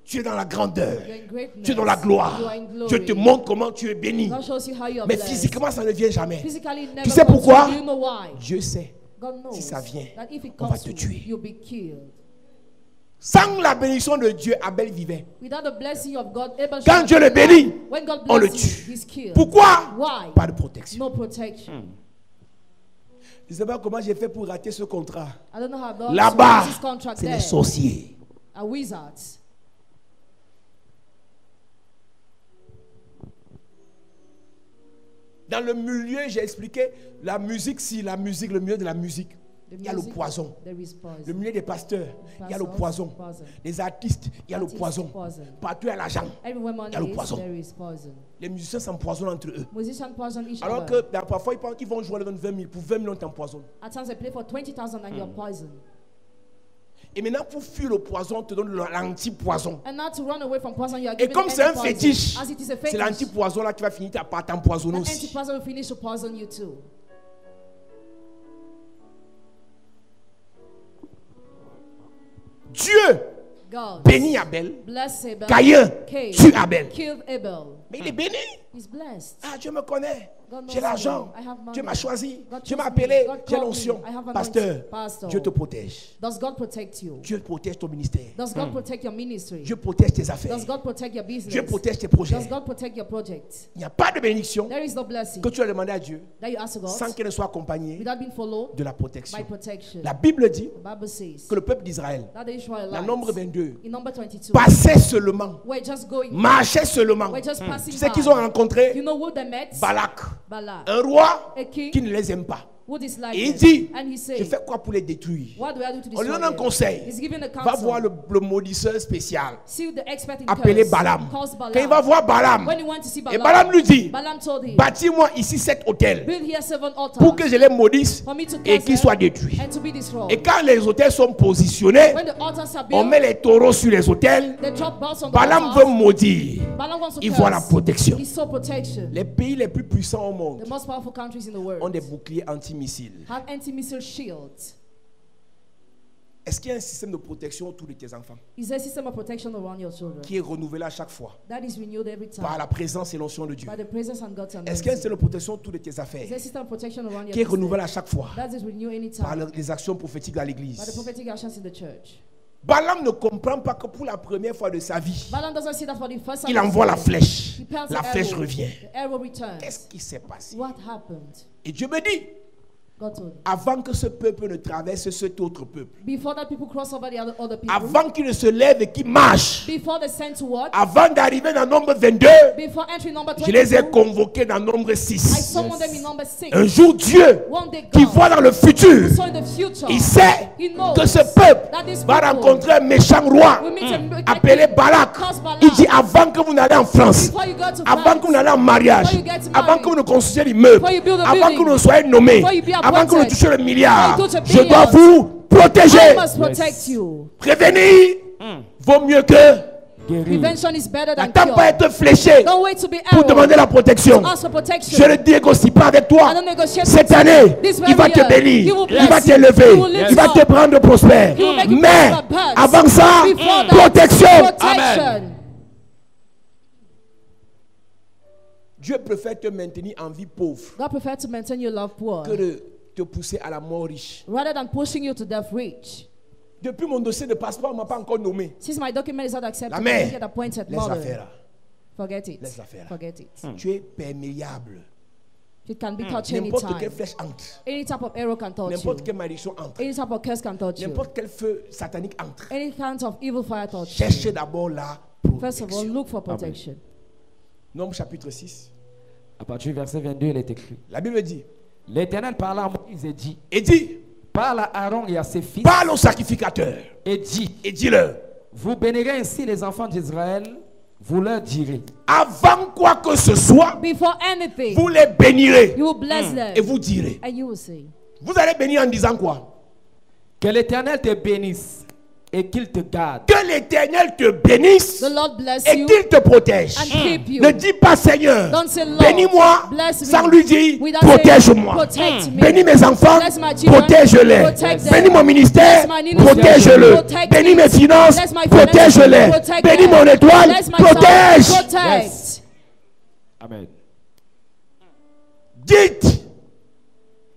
Tu es dans la grandeur. You're in greatness. Tu es dans la gloire. You are in glory. Je te montre comment tu es béni. God shows you how you are Mais blessed. physiquement, ça ne vient jamais. Physically, it never Tu sais comes pourquoi? to you. Do you know why? Dieu sait. God knows Si ça vient, that if it on comes va te to tuer. you, you'll be killed. Sans la bénédiction de Dieu, Abel vivait. Without the blessing of God, Abel Quand shall Dieu not le die. bénit, When God on le blesses tue. you, he's killed. Pourquoi? Why? Pas de protection. No protection. Je ne sais pas comment j'ai fait pour rater ce contrat. I don't know how God Là-bas, this contract c'est there. les sorciers. A wizards. Dans le milieu, j'ai expliqué la musique, si la musique, le milieu de la musique. il y a le poison. there is poison. Le milieu des pasteurs, il y a le poison. Les artistes, il y a le poison. Partout il y a l'argent, Everywhere money il y a le is, poison. there is poison. Les musiciens s'empoisonnent entre eux. Musicians poison each Alors other. que parfois ils pensent qu'ils vont jouer avec 20 000. Pour 20 000 on t'empoisonne. At times they play for 20,000 and you're poisoned. Et maintenant pour fuir le poison, on te donne l'anti-poison. And now to run away from poison, you are Et given comme c'est un anti-poison. fétiche, As it is a c'est fetish, l'anti-poison là qui va finir par t'empoisonner that aussi. anti-poison will finish to poison you too. Dieu God bénit Abel, bless Abel. Caïn Cain tue Abel. killed Abel. Mais il est béni. He's blessed. Ah, Dieu me connaît. God knows J'ai l'argent. me. I have money. Dieu m'a choisi. God Dieu m'a chose me. appelé. God J'ai called l'onction. me. I have anointing. Pasteur, Pastor. Dieu te protège. Does God protect you? Dieu protège ton ministère. Does God protect your ministry? Dieu protège tes affaires. Does God protect your business? Dieu protège tes projets. Does God protect your project? Il n'y a pas de bénédiction There is no blessing que tu as demandé à Dieu that you ask God sans qu'elle ne soit accompagnée without being followed de la protection. by protection. La Bible dit The Bible says que le peuple d'Israël, that the Israelites, la nombre 22, in number 22, passait seulement, were just going, marchait seulement. were just passing Tu sais by. qu'ils ont rencontré You know who they met? Balak, Balak, un roi a king qui ne les aime pas. who disliked Et il them. dit, And he je said, fais quoi pour les détruire? what do I do to On lui destroy donne un them? conseil. He's given a Va counsel. voir le maudisseur spécial See the expert in appelé curse. Balaam. Calls Balaam. Quand il va voir Balaam, When he went to see et Balaam, Balaam lui dit, Balaam told him, bâtis-moi ici 7 hôtels build here 7 altars pour que je les maudisse for me to et curse qu'ils them soient détruits. and to be destroyed. Et quand les hôtels sont positionnés, When the altars are on built, met les taureaux sur les hôtels. they drop balls on the Balaam altars. veut maudire. Balaam wants to Il voit la curse. protection. He saw protection. Les pays les plus puissants au The monde most powerful countries in the world ont des boucliers antimissiles. have anti-missile shields. Est-ce qu'il y a un système de protection autour de tes enfants Is there a system of protection around your children qui est renouvelé à chaque fois that is renewed every time par la présence et l'onction de Dieu? by the presence and God's Est-ce qu'il y a un anointing? système de protection autour de tes affaires Is there a system of protection around qui est your renouvelé à business chaque fois that is renewed par anytime les actions prophétiques à by the l'église? prophetic actions in the church? Balaam ne comprend pas que pour la première fois de sa vie, Balaam doesn't see that for the first time. il envoie la flèche. He pelts La the flèche arrow. revient. The arrow returns. Qu'est-ce qui s'est passé? What happened? Et Dieu me dit, God told him. avant que ce peuple ne traverse cet autre peuple, Before that people cross over the other people, avant qu'il ne se lève et qu'il marche, before they sent to work, avant d'arriver dans nombre 22, before entering number je les ai 22, convoqués dans nombre I 6. summoned them in number 6. Un jour, Dieu, One day qui God, voit dans le futur, who saw in the future, il sait he knows que ce peuple that this va people rencontrer un méchant roi will meet appelé Balak. Il dit, avant que vous n'allez en France, before you go to avant France, que vous n'allez en mariage, before you get avant married, que vous ne construisiez l'immeuble, before you build a avant que building, vous ne soyez nommé, before you be avant que vous ne appointed, touchiez le milliard, before you touch a je dois billion, vous protéger. I must protect you. Prévenir vaut mieux que Prevention is better than n'attends pas cure. être fléché Don't wait to be pour demander arrowed. la protection. Ask for protection. Je ne négocie pas avec toi. I don't negotiate Cette with you. année, This il va very te year, bénir, he will il va bless you. t'élever, He will lift il va you te up. rendre prospère. He will make you Mais prosper, but avant ça, before that, protection. protection. Dieu préfère te maintenir en vie pauvre God prefers to maintain your love poor que de te pousser à la mort riche. rather than pushing you to death rich. Depuis mon dossier de passeport, on ne m'a pas encore nommé. Since my document is not accepted, La I mère, didn't get appointed. laisse Mother, l'affaire là. forget it. Laisse l'affaire là. Forget it. Tu es perméable. It can be touched N'importe anytime. quelle flèche entre. Any type of arrow can touch you. N'importe quelle malédiction entre. Any type of curse can touch you. N'importe quel feu satanique entre. Any kind of evil fire touch you. Cherchez d'abord la First of all, protection. look for protection. Nombre chapitre 6. À partir du verset 22, il est écrit. La Bible dit, L'Éternel parla à Moïse et dit, parle à Aaron et à ses fils, parle aux sacrificateurs et dit, et dis-leur, vous bénirez ainsi les enfants d'Israël, vous leur direz, avant quoi que ce soit, Before anything, vous les bénirez you will bless them. et vous direz. And you will say, Vous allez bénir en disant quoi? que l'Éternel te bénisse et qu'il te garde. Que l'Éternel te bénisse the Lord bless et you qu'il te protège. and keep you. Ne dis pas Seigneur, Don't say, Lord, bénis-moi bless me. sans lui dire Without protège-moi. saying, protect me. Bénis mes enfants, Bless my children. protège-les. Protect them. Bénis mon ministère, Bless my ministry. protège-le. Protect Bénis it. mes finances, Bless my finances. protège-les. Protect Bénis them. mon étoile, Bless my protège. son. Protect. Yes. Amen. Dites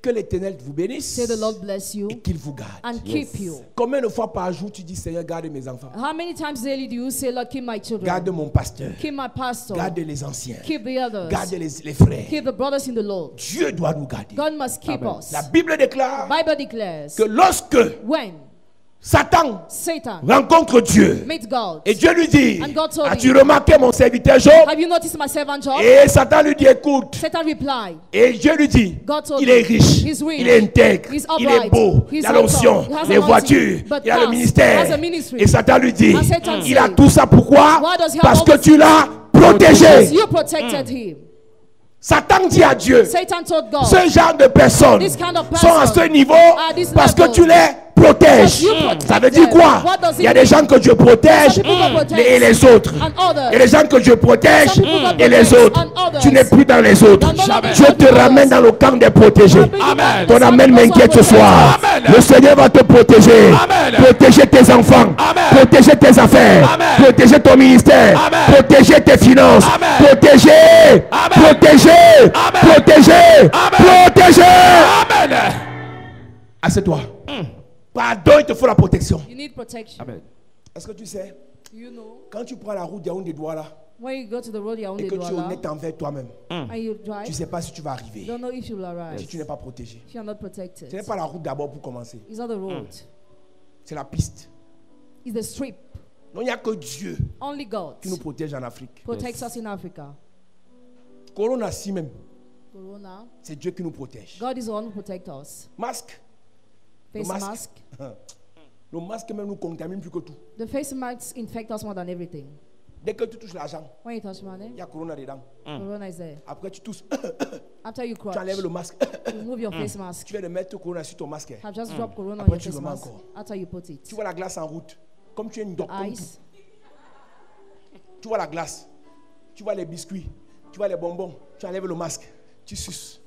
que l'Éternel vous bénisse Say the Lord bless you et qu'il vous garde. and keep you. Combien de fois par jour tu dis Seigneur, garde mes enfants, How many times daily do you say, Lord, keep my children, garde mon pasteur, keep my pastor, garde les anciens, keep the others, garde les frères. keep the brothers in the Lord? Dieu doit nous garder. God must keep Amen. us. La Bible déclare Bible declares que lorsque when Satan Satan rencontre Dieu. met God. Et Dieu lui dit, And God told as-tu him, remarqué mon serviteur Job? have you noticed my servant Job? Et Satan lui dit, écoute. Satan replied, Et Dieu lui dit, God told il est him, riche, he's rich, il est intègre, he's il est upright, beau, he's il a l'onction, handsome, he has les anointing, voitures, but il a le cars, ministère. has a ministry. Et Satan lui dit, And Satan il a said, tout ça pourquoi? why does he have Parce all que this? tu l'as protégé. You protected him. Satan dit à Dieu, Satan told God, ce genre de personnes this kind of sont à person ce niveau at this parce que level. tu les protèges. Because you protect Ça veut dire them. quoi? What does it Il y a des mean? gens que Dieu protège Some people God protects et les autres. and others. Il y a des gens que Dieu protège Some people God et les protects autres. and others. Tu n'es plus dans les autres. Don't look Dieu at te others. ramène dans le camp des protégés. Amen. Ton amen m'inquiète ce soir. Amen. Le Seigneur va te protéger. Amen. Protéger tes enfants. Amen. Protéger tes affaires. Amen. Protéger ton ministère. Amen. Protéger tes finances. Amen. Protéger. Amen. Protéger. Amen. Protéger. Amen. Protéger. Amen. Assieds-toi. Pardon, il te faut la protection. You need protection. Amen. Est-ce que tu sais, You know, quand tu prends la route Yaoundé-Douala when you go to the road et Yaoundé que tu es Douala honnête envers toi-même, and you tu drive, ne sais pas si tu vas you arriver don't know if you will arrive. si tu n'es pas protégé. If you are not protected. Ce n'est pas la route d'abord pour commencer, It's not the road. c'est la piste. It's the strip. Non, il n'y a que Dieu Only God qui nous protège en Afrique. protects us in Africa. Corona, si même, Corona, c'est Dieu qui nous protège. God is the one who protects us. Masque. Face masque. mask. Le masque même nous contamine plus que tout. The face masks infect us more than everything. Dès que tu touches l'argent, When you touch money, il y a Corona dedans. Corona is there. Après, tu tousses, After you tu crouch, enlèves le masque. you remove your face mask. Tu viens de mettre Corona sur ton masque. Have just dropped Corona on Après, your tu face remets mask. encore. After you put it. Tu vois la glace en route. Comme tu es une docteur. Ice. Tu vois la glace. Tu vois les biscuits. Tu vois les bonbons. Tu enlèves le masque. Tu suces.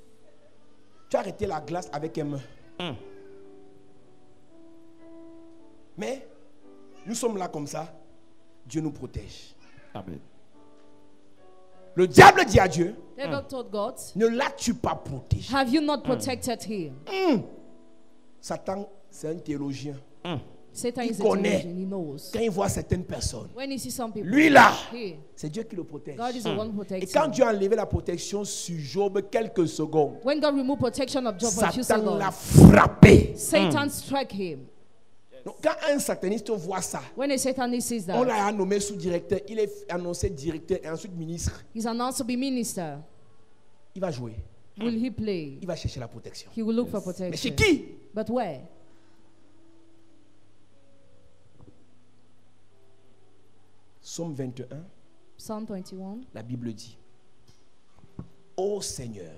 Tu as arrêté la glace avec un main. Mais nous sommes là comme ça. Dieu nous protège. Amen. Le diable dit à Dieu, Devil told God, ne l'as-tu pas protégé? have you not protected him? Satan, c'est un théologien. Satan Il is a connaît. theologian. He knows. Quand il voit certaines personnes, When he sees some people, lui là, here, c'est Dieu qui le protège. God is the one who Et protects quand him. Dieu a enlevé la protection sur Job quelques secondes, When God removed protection of Job for a few Satan l'a seconds, frappé. Satan struck him. Donc, quand un sataniste voit ça, When a Satanist sees on that, l'a nommé sous-directeur, il est annoncé directeur et ensuite ministre. he's announced to be minister. Il va jouer, Will he play? il va chercher la protection. He will look for Mais chez protection. qui? But where? Psaume 21, Psalm 21. la Bible dit, ô Seigneur,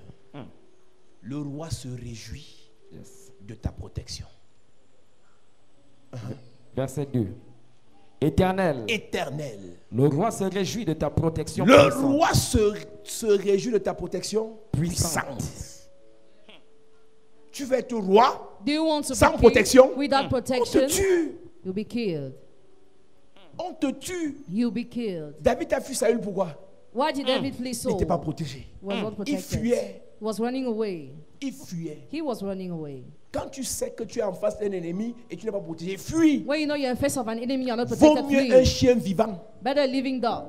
le roi se réjouit Yes. de ta protection. Verset 2. Éternel, Éternel, le roi se réjouit de ta protection le puissante. roi se réjouit de ta protection puissante. Tu veux être roi, Do you want to sans be protection? king without on protection? te tue. You'll be killed. On te tue. You'll be killed. David a fui Saül, pourquoi? Why did David flee Il Saul? n'était pas protégé. Was not Il protected. fuyait. He was running away. Il fuyait. He was running away. Quand tu sais que tu es en face d'un ennemi et tu n'es pas protégé, fuis. When you know you're in face of an enemy, you're not Vaut protected. mieux un Flee. chien vivant. Better a living dog.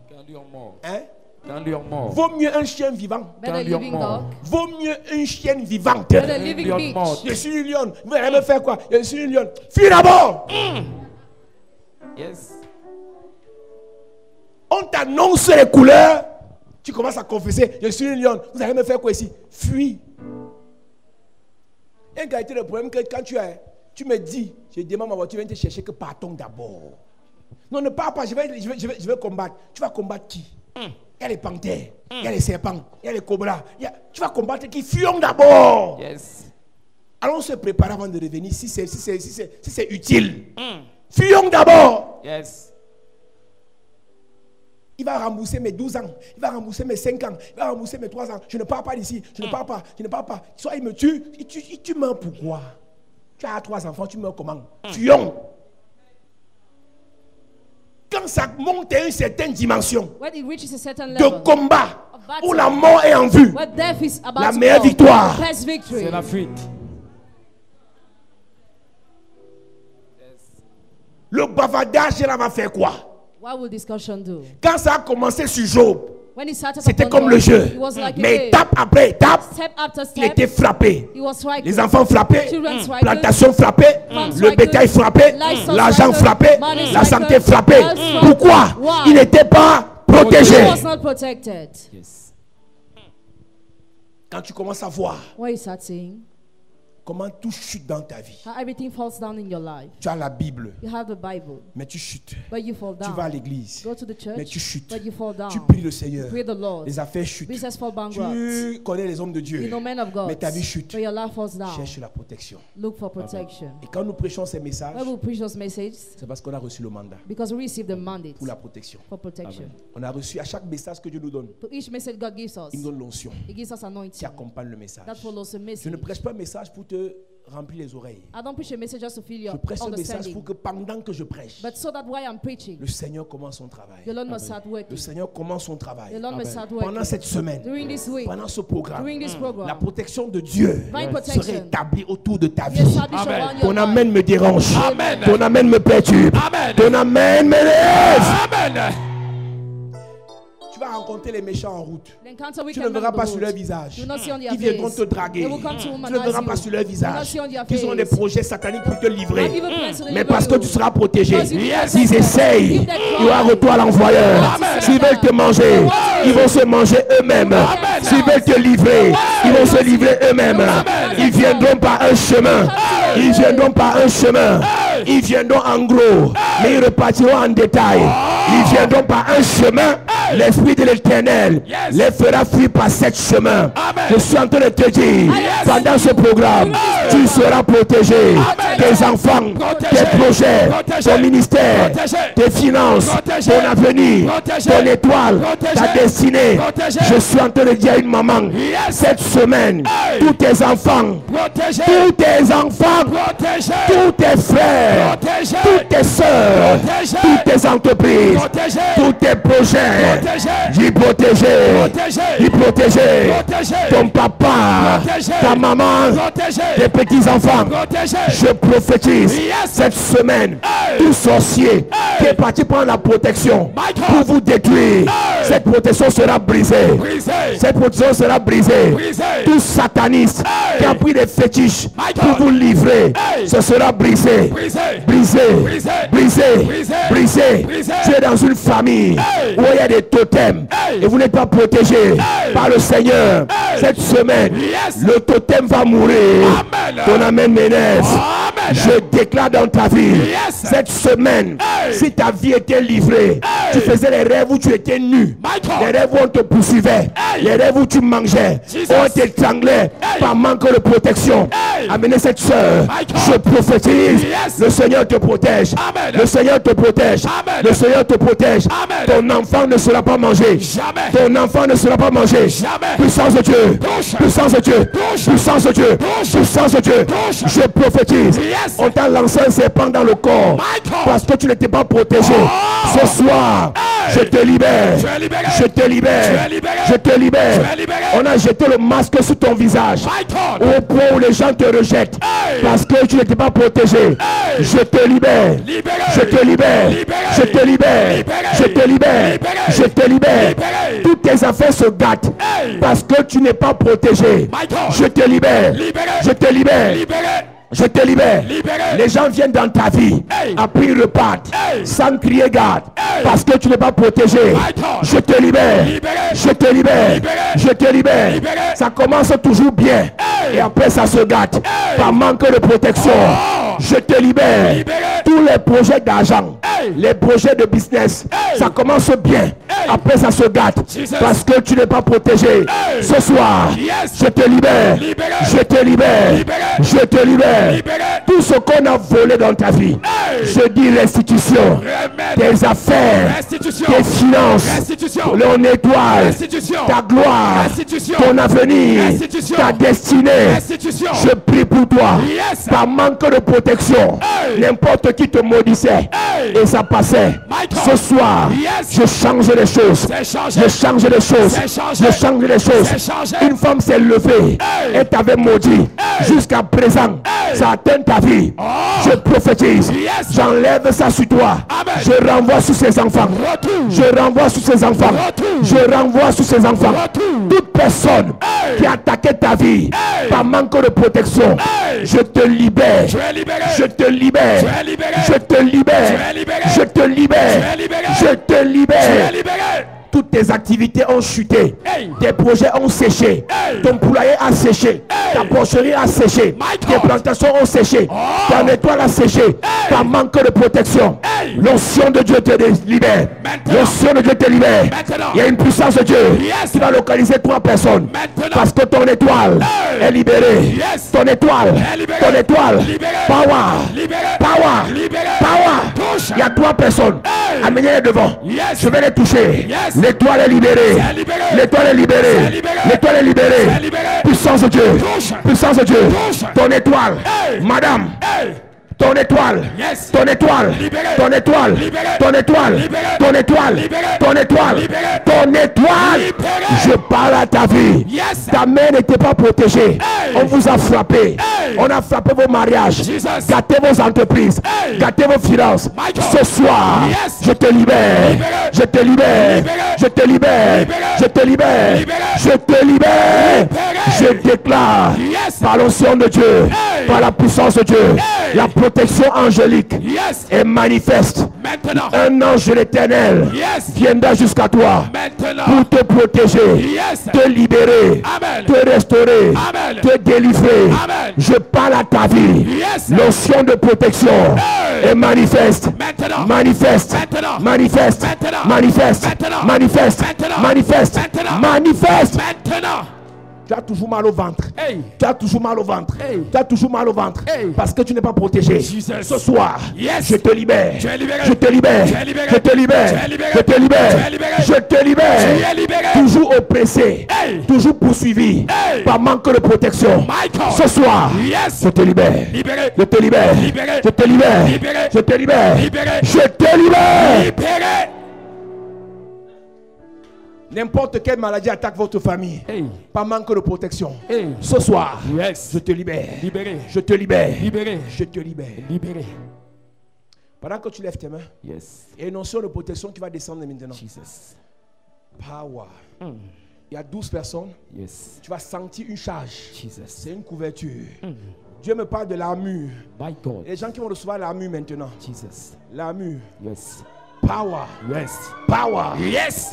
Qu'un lion mort. Hein? Qu'un lion mort. Vaut mieux un chien vivant. Better a Qu'un lion living mort. dog. Vaut mieux une chienne vivante. Better a living lion bitch. mort. Je suis une lionne. Vous allez me faire quoi? Je suis une lionne. Fuis d'abord. Yes. On t'annonce les couleurs. Tu commences à confesser. Je suis une lionne. Vous allez me faire quoi ici? Fuis. Un gars était le problème que quand tu me dis, je demande ma voiture, viens te chercher que partons d'abord. Non, ne pars pas, je vais combattre. Tu vas combattre qui? Il y a les panthères, il y a les serpents, il y a les cobras. Tu vas combattre qui? Fuyons d'abord. Yes. Allons se préparer avant de revenir si c'est utile. Fuyons d'abord. Yes. Il va rembourser mes 12 ans, il va rembourser mes 5 ans, il va rembourser mes 3 ans. Je ne pars pas d'ici, je ne pars pas, je ne pars pas. Soit il me tue, tu meurs pourquoi? Tu as 3 enfants, tu meurs comment? Fuyons. Quand ça monte à une certaine dimension When it reaches a certain de level combat of battle, où la mort est en vue, where death is about la to meilleure come, victoire, best victory. C'est la fuite. le bavardage là va faire quoi? What will discussion do? Quand ça a commencé sur Job, When he started C'était upon comme God, le jeu. it was like a Mais game. étape après étape, Step after il step, était frappé. he was striking. Les enfants frappés, Children striking, plantation frappée, farm le striking, bétail frappé, livestock l'argent striking, frappé, money la striking, santé frappée. health striking. Pourquoi? Why? Il n'était pas protégé. He was not protected. Yes. Quand tu commences à voir When you start seeing comment tout chute dans ta vie, how everything falls down in your life, tu as la Bible, you have the Bible, mais tu chutes. but you fall Tu down. vas à l'église, Go to the church, mais tu chutes. but you fall down. Tu pries le Seigneur, Pray the Lord. les affaires chutent. Business fall bankrupt. Tu connais les hommes de Dieu, You know men of God. mais ta vie chute. But your life falls down. Cherche la protection. Look for protection. Et quand nous prêchons ces messages, When we preach those messages, c'est parce qu'on a reçu le mandat because we receive the mandate pour la protection. for protection. On a reçu à chaque message que Dieu nous donne, To each message God gives us, il nous donne l'onction He gives us qui anointing accompagne le message. that follows the Je ne message. prêche pas un message pour te remplir les oreilles. I don't preach a message just to fill Je your prêche un message understanding, pour que pendant que je prêche, but so that while I'm preaching, le Seigneur commence son travail. the Lord must start Le working. Seigneur commence son The travail. Lord must start Pendant working. cette semaine, During this week, pendant ce programme, during this la program, protection de Dieu divine serait protection établie autour de ta be vie. established Amen. around your Ton life. amen me dérange. Amen. Ton amen me perturbe. Amen. Ton amen me lève. Amen. Tu vas rencontrer les méchants en route. The encounter we Tu can ne verras on the pas sur leur road. visage. You will not see on their Ils viendront face. te draguer. They will come to Tu ne womanize verras you. pas sur leur You will not visage see on their qu'ils ont des face. projets sataniques pour te livrer. Have evil plans to Mais deliver parce que you. tu seras protégé. Because you will be S'ils protected. essayent, If they il y aura try, retour à l'envoyeur. Amen. S'ils veulent te manger, ils vont se manger eux-mêmes. Amen. S'ils veulent te livrer, ils vont se livrer eux-mêmes. Ils viendront par un chemin. Ils viendront par un chemin. Ils viendront en gros, mais ils repartiront en détail. Ils viendront par un chemin. L'Esprit de l'Éternel les fera fuir par cet chemin. Je suis en train de te dire, pendant ce programme, tu seras protégé. Tes enfants, tes projets, ton ministère, tes finances, ton avenir, ton étoile, ta destinée. Je suis en train de dire à une maman, cette semaine, tous tes enfants, Protégé. tous tes enfants, Protégé. tous tes frères, Protégé. toutes tes soeurs, Protégé. toutes tes entreprises, Protégé. tous tes projets. Protégé. Dis protégé. Protégé. Dis protégé. Protégé. Ton papa, Protégé. ta maman, Protégé. tes petits-enfants. Protégé. Je prophétise Yes. cette semaine, Hey. tout sorcier qui est parti prendre la protection My God. pour vous détruire, Hey. cette protection sera brisée. Brisé. Cette protection sera brisée. Brisé. Tout sataniste Hey. qui a pris des fétiches My God. pour vous livrer, Hey. ce sera brisé. Brisé. Brisé, Brisé. brisé, Brisé. brisé. Brisé. Tu es dans une famille Hey. où il y a des totems Hey. et vous n'êtes pas protégé Hey. par le Seigneur. Hey. Cette semaine, Yes. le totem va mourir. Amen. Ton amen m'énerve. Amen. Je déclare dans ta vie, Yes. cette semaine, Hey. si ta vie était livrée, Hey. tu faisais les rêves où tu étais nu, My God. les rêves où on te poursuivait, Hey. les rêves où tu mangeais, Jesus. où on t'étranglait Hey. par manque de protection. Hey. Amenez cette soeur, My God. je prophétise, Yes. le Seigneur te protège, Amen. le Seigneur te protège, Amen. le Seigneur te protège. Amen. Ton enfant ne sera pas mangé. Jamais. Ton enfant ne sera pas mangé. Jamais. Puissance de Dieu. Touche. Puissance de Dieu. Touche. Puissance de Dieu. Touche. Puissance de Dieu. Touche. Je prophétise. Yes. On t'a lancé un serpent dans le corps My God. parce que tu n'étais pas protégé. Oh. Ce soir, Hey. je te libère. Tu es libéré. Je te libère. Tu es libéré. Je te libère. Tu es libéré. On a jeté le masque sur ton visage My God. au point où les gens te rejettent Hey. parce que tu n'étais pas protégé. Hey. Je te libère. Libéré. Je te libère. Libéré. Je te libère. Libéré. Je te libère. Libéré. Je te libère. Libéré. Toutes tes affaires se gâtent Hey. parce que tu n'es pas protégé. My God. Je te libère. Libéré. Je te libère. Libéré. Je te libère. Libéré. Les gens viennent dans ta vie. Hey. Après ils repartent. Hey. Sans crier garde. Hey. Parce que tu n'es pas protégé. My God. Je te libère. Libéré. Je te libère. Libéré. Je te libère. Libéré. Ça commence toujours bien. Hey. Et après ça se gâte. Hey. Par manque de protection. Oh. Je te libère. Libéré. Tous les projets d'argent. Hey. Les projets de business. Hey. Ça commence bien. Hey. Après ça se gâte. Jesus. Parce que tu n'es pas protégé. Hey. Ce soir. Yes. Je te libère. Libéré. Je te libère. Libéré. Je te libère. Libéré. Tout ce qu'on a volé dans ta vie. Hey. Je dis restitution. Remède. Tes affaires. Restitution. Tes finances. Restitution. Ton étoile. Restitution. Ta gloire. Restitution. Ton avenir. Restitution. Ta destinée. Restitution. Je prie pour toi. Yes. Par manque de protection. Hey. N'importe qui te maudissait. Hey. Et ça passait. My God. Ce soir. Yes. Je change les choses. C'est changé. Je change les choses. C'est changé. Je change les choses. C'est changé. Une femme s'est levée. Hey. Elle t'avait maudit. Hey. Jusqu'à présent. Hey. Ça atteint ta vie. Je prophétise. J'enlève ça sur toi. Je renvoie sur ses enfants. Je renvoie sur ses enfants. Je renvoie sur ses enfants. Toute personne qui a attaqué ta vie par manque de protection, je te libère. Je te libère. Je te libère. Je te libère. Je te libère. Toutes tes activités ont chuté. Tes projets ont séché. Ton poulailler a séché. Ta porcherie a séché. Tes plantations ont séché. Ta étoile a séché. Par manque de protection. L'onction de Dieu te libère. L'onction de Dieu te libère. Il y a une puissance de Dieu qui va localiser 3 personnes. Parce que ton étoile est libérée. Ton étoile. Ton étoile. Power. Power. Power. Il y a 3 personnes. Amenez-les devant. Je vais les toucher. L'étoile est libérée. L'étoile est libérée. L'étoile est libérée. Puissance de Dieu. Puissance de Dieu. Ton étoile. Madame. Ton étoile, ton étoile, ton étoile, ton étoile, ton étoile, ton étoile, ton étoile. Je parle à ta vie. Ta main n'était pas protégée. On vous a frappé. On a frappé vos mariages. Gâtez vos entreprises. Gâtez vos finances. Ce soir, je te libère. Je te libère. Je te libère. Je te libère. Je te libère. Je déclare par l'onction de Dieu, par la puissance de Dieu, la protection angélique est manifeste. Maintenant, un ange de l'Éternel viendra jusqu'à toi pour te protéger, te libérer, te restaurer, te délivrer. Je parle à ta vie. L'onction de protection est manifeste. Manifeste. Manifeste. Manifeste. Manifeste. Manifeste. Manifeste. Tu as toujours mal au ventre. Tu as toujours mal au ventre. Tu as toujours mal au ventre. Parce que tu n'es pas protégé. Ce soir, je te libère. Je te libère. Je te libère. Je te libère. Je te libère. Toujours oppressé. Toujours poursuivi par manque de protection. Ce soir, je te libère. Je te libère. Je te libère. Je te libère. Je te libère. N'importe quelle maladie attaque votre famille par manque de protection. Ce soir, je te libère. Je te libère. Je te libère. Pendant que tu lèves tes mains, il y a une notion de protection qui va descendre maintenant. Power. Il y a 12 personnes. Tu vas sentir une charge. C'est une couverture. Dieu me parle de l'armure. Les gens qui vont recevoir l'armure maintenant. L'armure. Power. Power.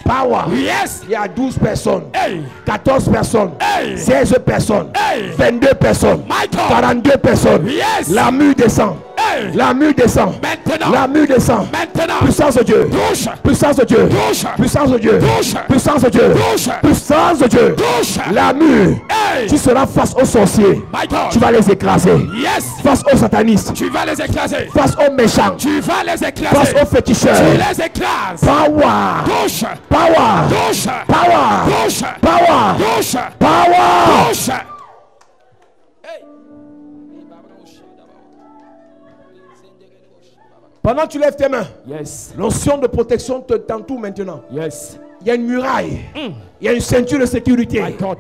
Power. Il y a 12 personnes. 14 personnes. 16 personnes. 22 personnes. 42 personnes. L'armure descend. L'armure descend. L'armure descend. Puissance de Dieu. Puissance de Dieu. Puissance de Dieu. Puissance de Dieu. Puissance de Dieu. L'armure. Tu seras face aux sorciers. Tu vas les écraser. Face aux satanistes. Tu vas les écraser. Face aux méchants. Tu vas les écraser. Face aux féticheurs. Tu les écrases. Power. Power. Power. Power. Power. Pendant que tu lèves tes mains, l'onction de protection t'entoure maintenant. Il y a une muraille. Il y a une ceinture de sécurité. My God.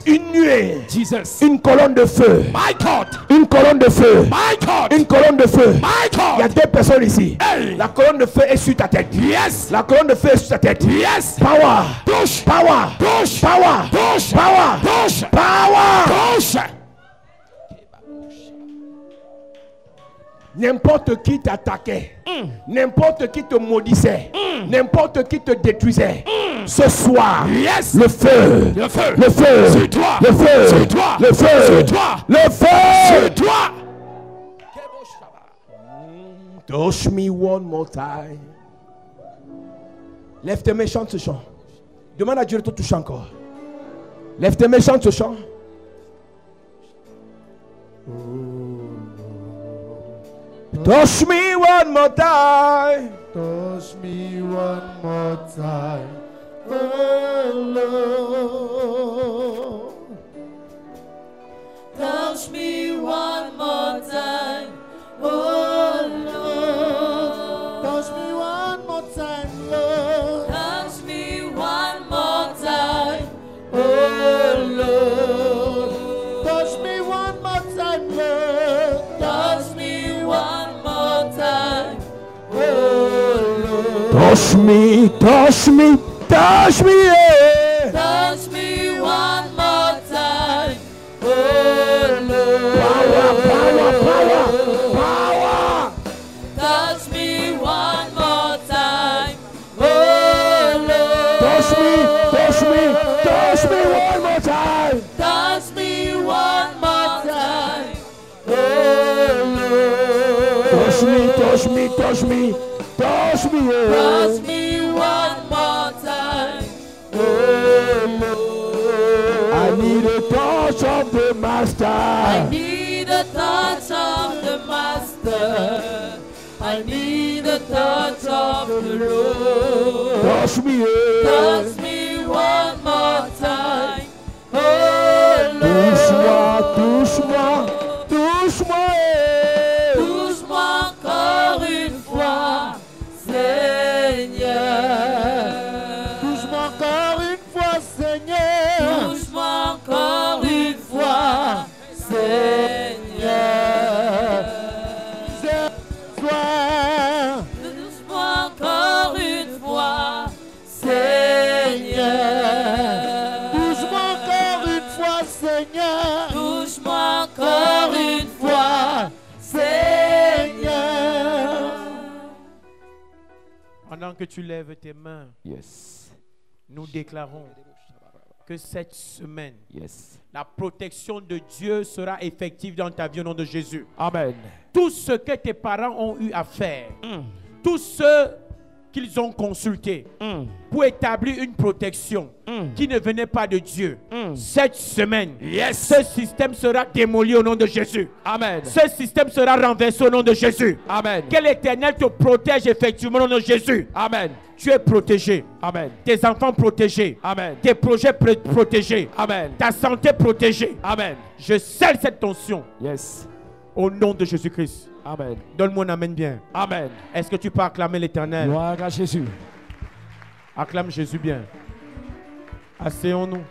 Une nuée. Jesus. Une colonne de feu. My God. Une colonne de feu. My God. Une colonne de feu. My God. Il y a 2 personnes ici. La colonne de feu est sur ta tête. La colonne de feu est sur ta tête. Power. Push. Power. Push. Power. Push. Power. Push. Power. Push. N'importe qui t'attaquait, n'importe qui te maudissait, n'importe qui te détruisait. Ce soir, le feu, Le feu. le feu, Sur toi. le feu, Sur toi. le feu, Sur toi. le feu. Sur toi. Touch me one more time. Lève tes mains, chante ce chant. Demande à Dieu de te toucher encore. Lève tes mains, chante ce chant. Touch me one more time. Touch me one more time, oh Lord. Touch me one more time, oh Lord. Touch me one more time, Lord. Touch me one more time, oh Lord. Touch me one more time, Lord. Touch Touch me, touch me, touch me, yeah. Touch me one more time, oh Lord. Power, power, power, power. Touch me one more time, oh Lord. Touch me, touch me, touch me one more time. Touch me one more time, oh Lord. Touch me, touch me, touch me, touch me, yeah. Touch me one more time, oh Lord. I need a touch of the Master. I need a touch of the Master. I need a touch of the Lord. Touch me, yeah. Touch me one more time, oh Lord. Touche-moi, touche-moi, touche-moi, yeah. Touche-moi encore une fois, Seigneur. Touche-moi encore une fois, Seigneur. Touche-moi encore une fois, Seigneur. Sois. Touche-moi encore une fois, Seigneur. Touche-moi encore une fois, Seigneur. Touche-moi encore une fois, Seigneur. Pendant que tu lèves tes mains, Yes, nous déclarons que cette semaine, yes. la protection de Dieu sera effective dans ta vie au nom de Jésus. Amen. Tout ce que tes parents ont eu à faire, tous ceux qu'ils ont consultés pour établir une protection qui ne venait pas de Dieu, cette semaine, ce système sera démoli au nom de Jésus. Amen. Ce système sera renversé au nom de Jésus. Amen. Que l'Éternel te protège effectivement au nom de Jésus. Amen. Tu es protégé. Amen. Tes enfants protégés. Amen. Tes projets protégés. Amen. Ta santé protégée. Amen. Je scelle cette tension Yes. au nom de Jésus-Christ. Amen. Donne-moi un amen bien. Amen. Est-ce que tu peux acclamer l'Éternel? Gloire à Jésus. Acclame Jésus bien. Asseyons-nous.